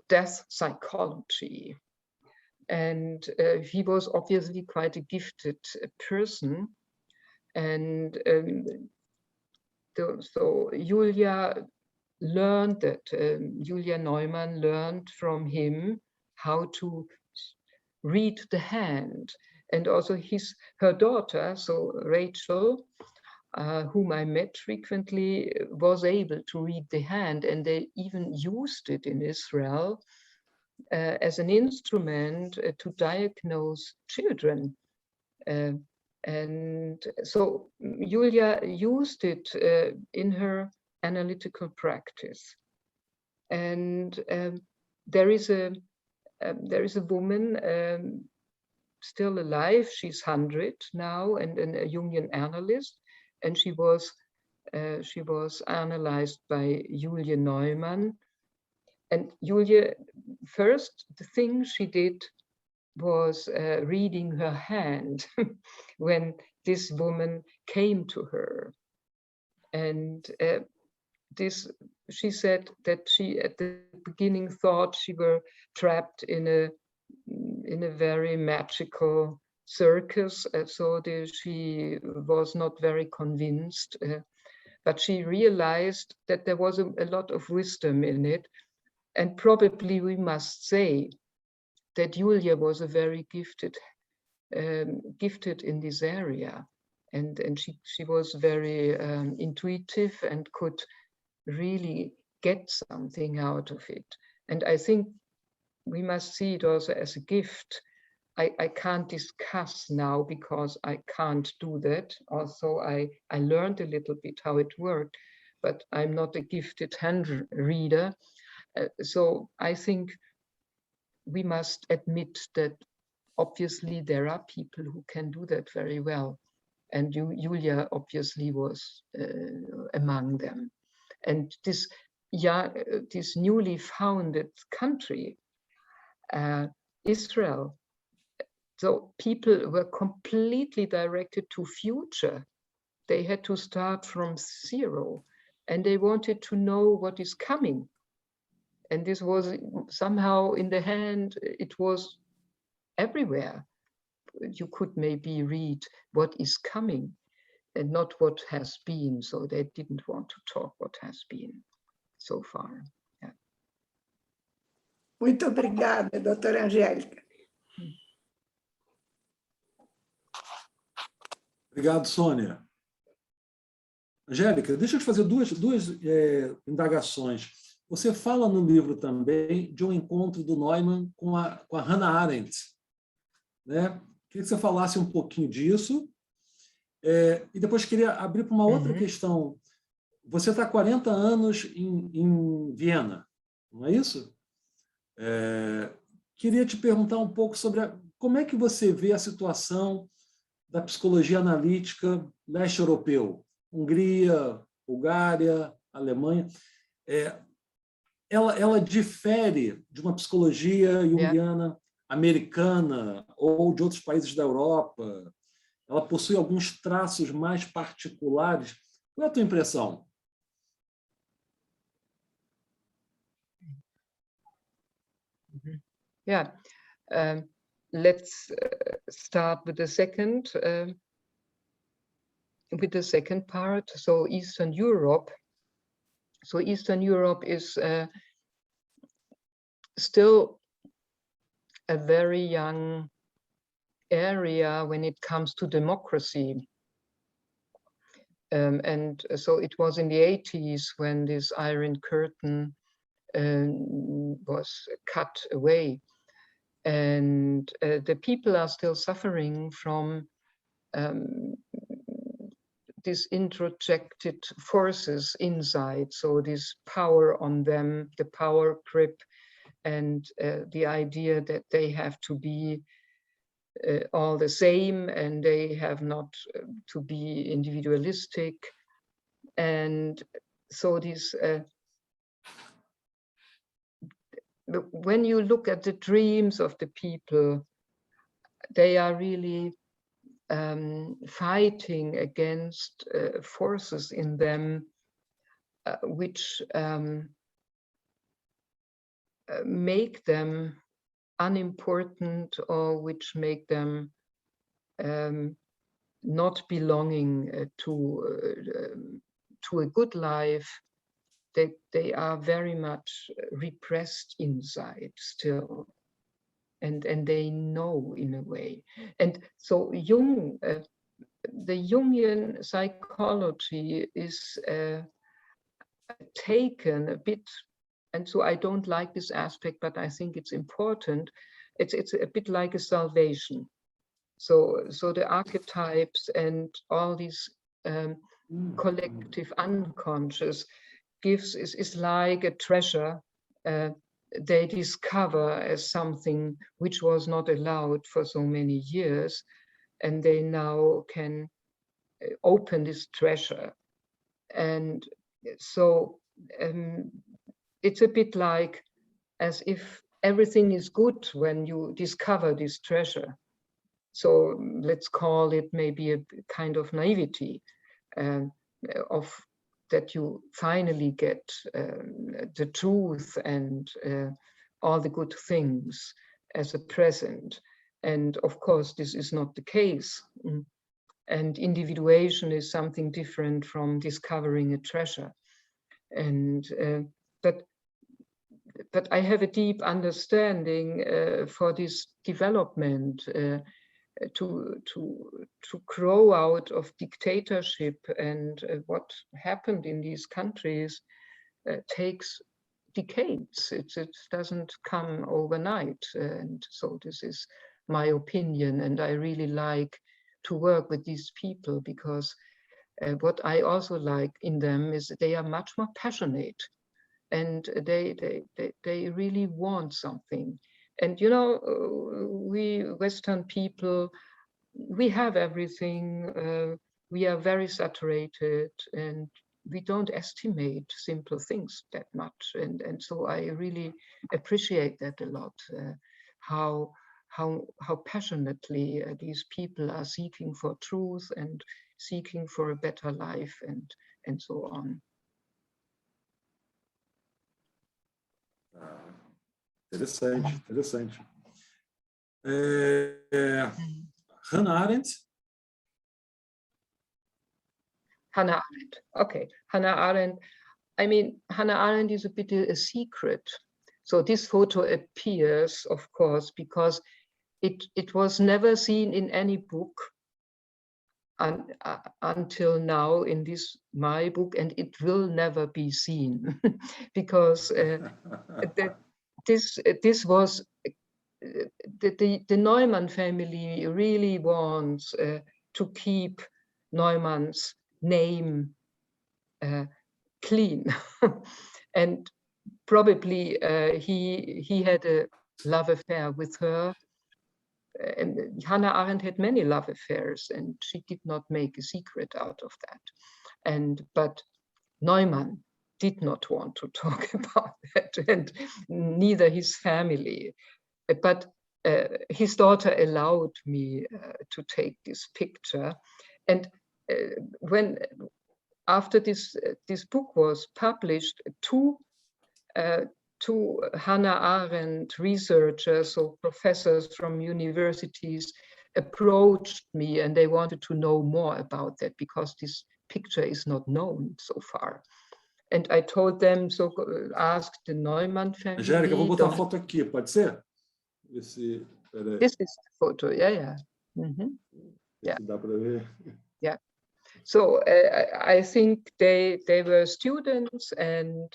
death psychology. And he was obviously quite a gifted person. And so Julia learned that, Julia Neumann learned from him how to read the hand. And also her daughter, so Rachel, whom I met frequently, was able to read the hand, and they even used it in Israel as an instrument to diagnose children. And so Julia used it in her analytical practice. And there is a woman still alive. She's 100 now, and a Jungian analyst. And she was analyzed by Julia Neumann. And Julia, first, the thing she did was reading her hand when this woman came to her. And she said that she at the beginning thought she were trapped in a very magical circus, so she was not very convinced, but she realized that there was a lot of wisdom in it. And probably we must say that Julia was a very gifted in this area, and she was very intuitive and could really get something out of it. And I think we must see it also as a gift. I can't discuss now because I can't do that. Also, I learned a little bit how it worked, but I'm not a gifted hand reader. So I think we must admit that obviously there are people who can do that very well. And Julia obviously was among them. And this newly founded country, Israel, so people were completely directed to future. They had to start from zero, and they wanted to know what is coming. And this was somehow in the hand, it was everywhere. You could maybe read what is coming and not what has been. So they didn't want to talk what has been so far. Yeah. Muito obrigada, doutora Angélica. Obrigado, Sônia. Angélica, deixa eu te fazer duas indagações. Você fala no livro também de um encontro do Neumann com a Hannah Arendt, né? Queria que você falasse um pouquinho disso. E depois queria abrir para uma outra questão. Você está há 40 anos em Viena, não é isso? Queria te perguntar um pouco sobre como é que você vê a situação da psicologia analítica leste europeu, Hungria, Bulgária, Alemanha. Ela difere de uma psicologia junguiana americana ou de outros países da Europa? Ela possui alguns traços mais particulares? Qual é a tua impressão? Yeah, let's start with the second part. So Eastern Europe. So Eastern Europe is still a very young area when it comes to democracy. And so it was in the 80s when this Iron Curtain was cut away. And the people are still suffering from these introjected forces inside, so this power on them, the power grip, and the idea that they have to be all the same and they have not to be individualistic. And so this, when you look at the dreams of the people, they are really fighting against forces in them which make them unimportant, or which make them not belonging to a good life. They are very much repressed inside still, and they know in a way. And so Jung, the Jungian psychology is taken a bit, and so I don't like this aspect, but I think it's important. It's a bit like a salvation. So the archetypes and all these collective unconscious is like a treasure they discover as something which was not allowed for so many years, and they now can open this treasure. And so it's a bit like as if everything is good when you discover this treasure. So let's call it maybe a kind of naivety of that you finally get the truth and all the good things as a present. And of course, this is not the case. And individuation is something different from discovering a treasure. And but I have a deep understanding for this development to grow out of dictatorship, and what happened in these countries takes decades. It doesn't come overnight, and so this is my opinion. And I really like to work with these people because what I also like in them is they are much more passionate, and they really want something. And you know, we Western people, we have everything. We are very saturated, and we don't estimate simple things that much. And so I really appreciate that a lot. How passionately these people are seeking for truth and seeking for a better life, and so on. Interessante, interessante. Hannah Arendt? Hannah Arendt, okay. Hannah Arendt, I mean, Hannah Arendt is a bit a secret. So this photo appears, of course, because it was never seen in any book until now in my book, and it will never be seen because this was the Neumann family really wants to keep Neumann's name clean, and probably he had a love affair with her. And Hannah Arendt had many love affairs, and she did not make a secret out of that. But Neumann did not want to talk about that, and neither his family. But his daughter allowed me to take this picture. And when after this book was published, two Hannah Arendt researchers or professors from universities approached me, and they wanted to know more about that because this picture is not known so far. And I told them, so ask the Neumann family. Angelica, vou botar a foto aqui, pode ser? This is the photo, yeah. Mm-hmm. Yeah. Dá para ver. Yeah. So I think they were students, and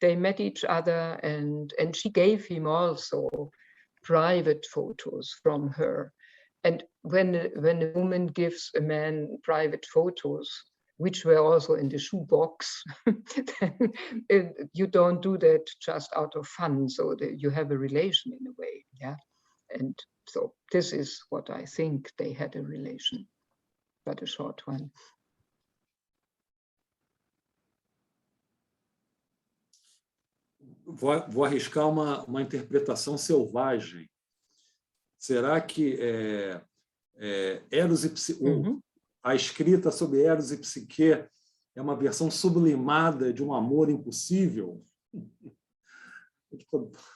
they met each other, and she gave him also private photos from her. And when a woman gives a man private photos, which were also in the shoebox, then you don't do that just out of fun. So that you have a relation in a way, yeah. And so this is what I think they had a relation, but a short one. Vou arriscar uma interpretação selvagem. Será que Eros e Psique, a escrita sobre Eros e Psique é uma versão sublimada de um amor impossível?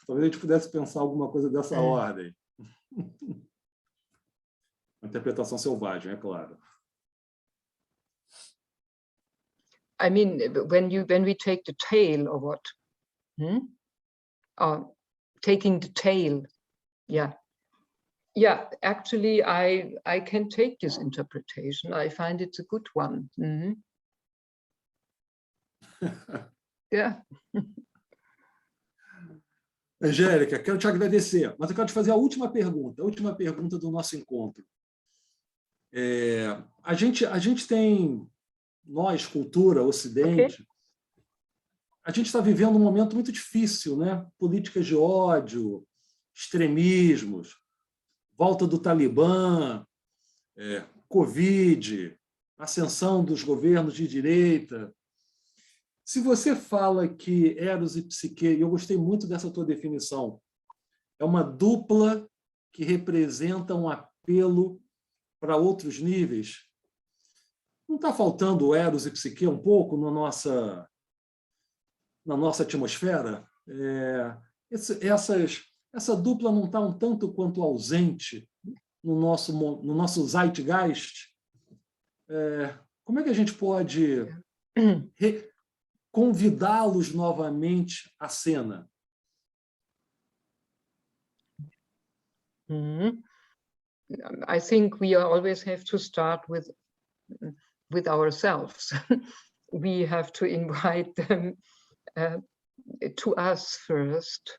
Talvez a gente pudesse pensar alguma coisa dessa ordem. Uma interpretação selvagem, é claro. I mean, when we take the tail or what? Taking the tail, yeah. Yeah, actually, I can take this interpretation. I find it's a good one. Yeah. Angélica, quero te agradecer, mas eu quero te fazer a última pergunta do nosso encontro. A gente tem, nós, cultura, Ocidente, okay. A gente está vivendo um momento muito difícil, né? Políticas de ódio, extremismos, volta do Talibã, Covid, ascensão dos governos de direita. Se você fala que Eros e Psique, e eu gostei muito dessa tua definição, é uma dupla que representa um apelo para outros níveis, não está faltando Eros e Psique um pouco na nossa atmosfera? Essa dupla não está um tanto quanto ausente no nosso zeitgeist? Como é que a gente pode convidá-los novamente à cena? I think we always have to start with ourselves. We have to invite them to us first.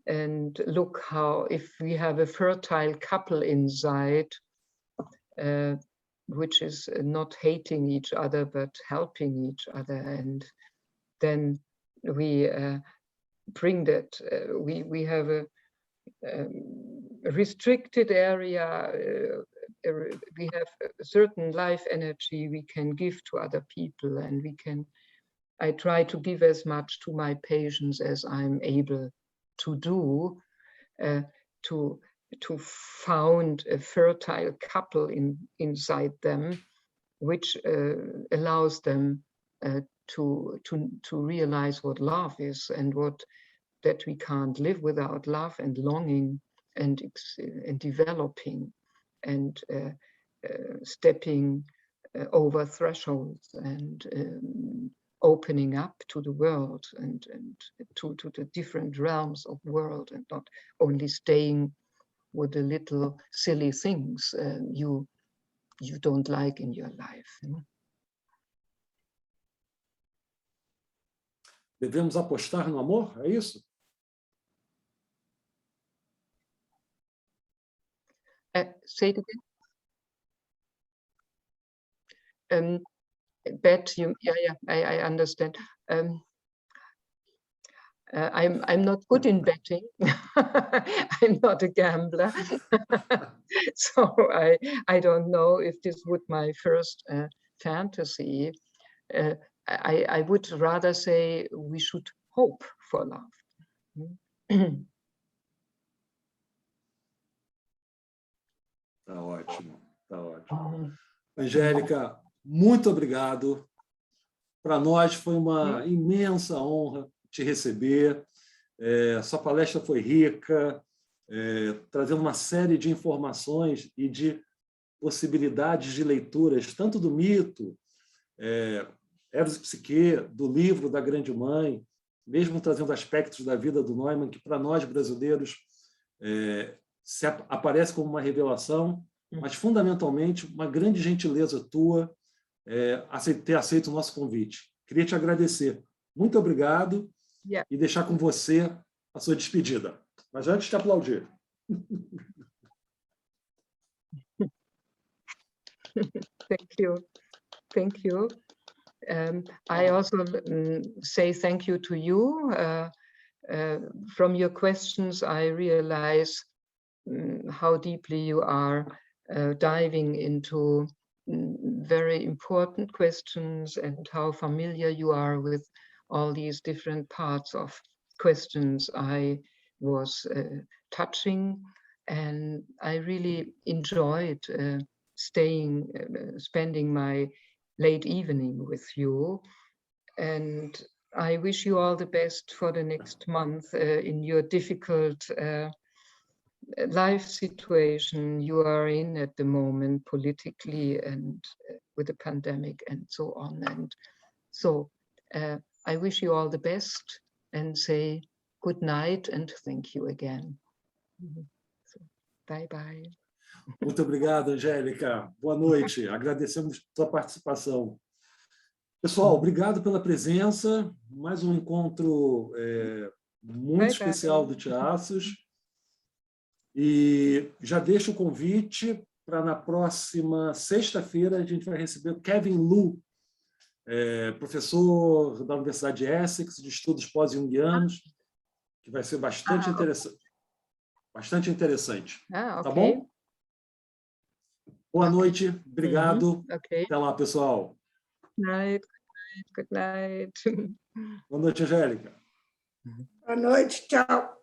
And look how, if we have a fertile couple inside, which is not hating each other, but helping each other, and then we bring that, we have a restricted area, we have a certain life energy we can give to other people, and I try to give as much to my patients as I'm able to do, to found a fertile couple inside them, which allows them to realize what love is, and that we can't live without love and longing and developing and stepping over thresholds and opening up to the world and to the different realms of world, and not only staying with the little silly things you don't like in your life. Devemos apostar no amor, é isso? Say it again. Bet you, yeah, I understand. I'm not good in betting. I'm not a gambler, so I don't know if this would my first fantasy. I would rather say we should hope for love. Tá ótimo, tá ótimo. Angélica, muito obrigado. Para nós foi uma imensa honra te receber. Sua palestra foi rica, trazendo uma série de informações e de possibilidades de leituras, tanto do mito, Eros e Psique, do livro da Grande Mãe, mesmo trazendo aspectos da vida do Neumann, que para nós brasileiros aparece como uma revelação, mas fundamentalmente uma grande gentileza tua ter aceito o nosso convite. Queria te agradecer. Muito obrigado. Yeah. E deixar com você a sua despedida. Mas antes de te aplaudir. Thank you. Thank you. I also say thank you to you. From your questions, I realize how deeply you are diving into very important questions and how familiar you are with all these different parts of questions I was touching. And I really enjoyed spending my late evening with you. And I wish you all the best for the next month in your difficult life situation you are in at the moment, politically and with the pandemic and so on. And so I wish you all the best and say good night and thank you again. So, bye bye. Muito obrigado, Angélica. Boa noite. Agradecemos a sua participação. Pessoal, obrigado pela presença. Mais um encontro muito especial do Teatros. E já deixo o convite para na próxima sexta-feira a gente vai receber o Kevin Lowe, professor da Universidade de Essex, de estudos pós-junguianos, que vai ser bastante interessante. Bastante interessante. Okay. Tá bom? Boa noite, obrigado. Okay. Até lá, pessoal. Good night. Boa noite, Angélica. Boa noite, tchau.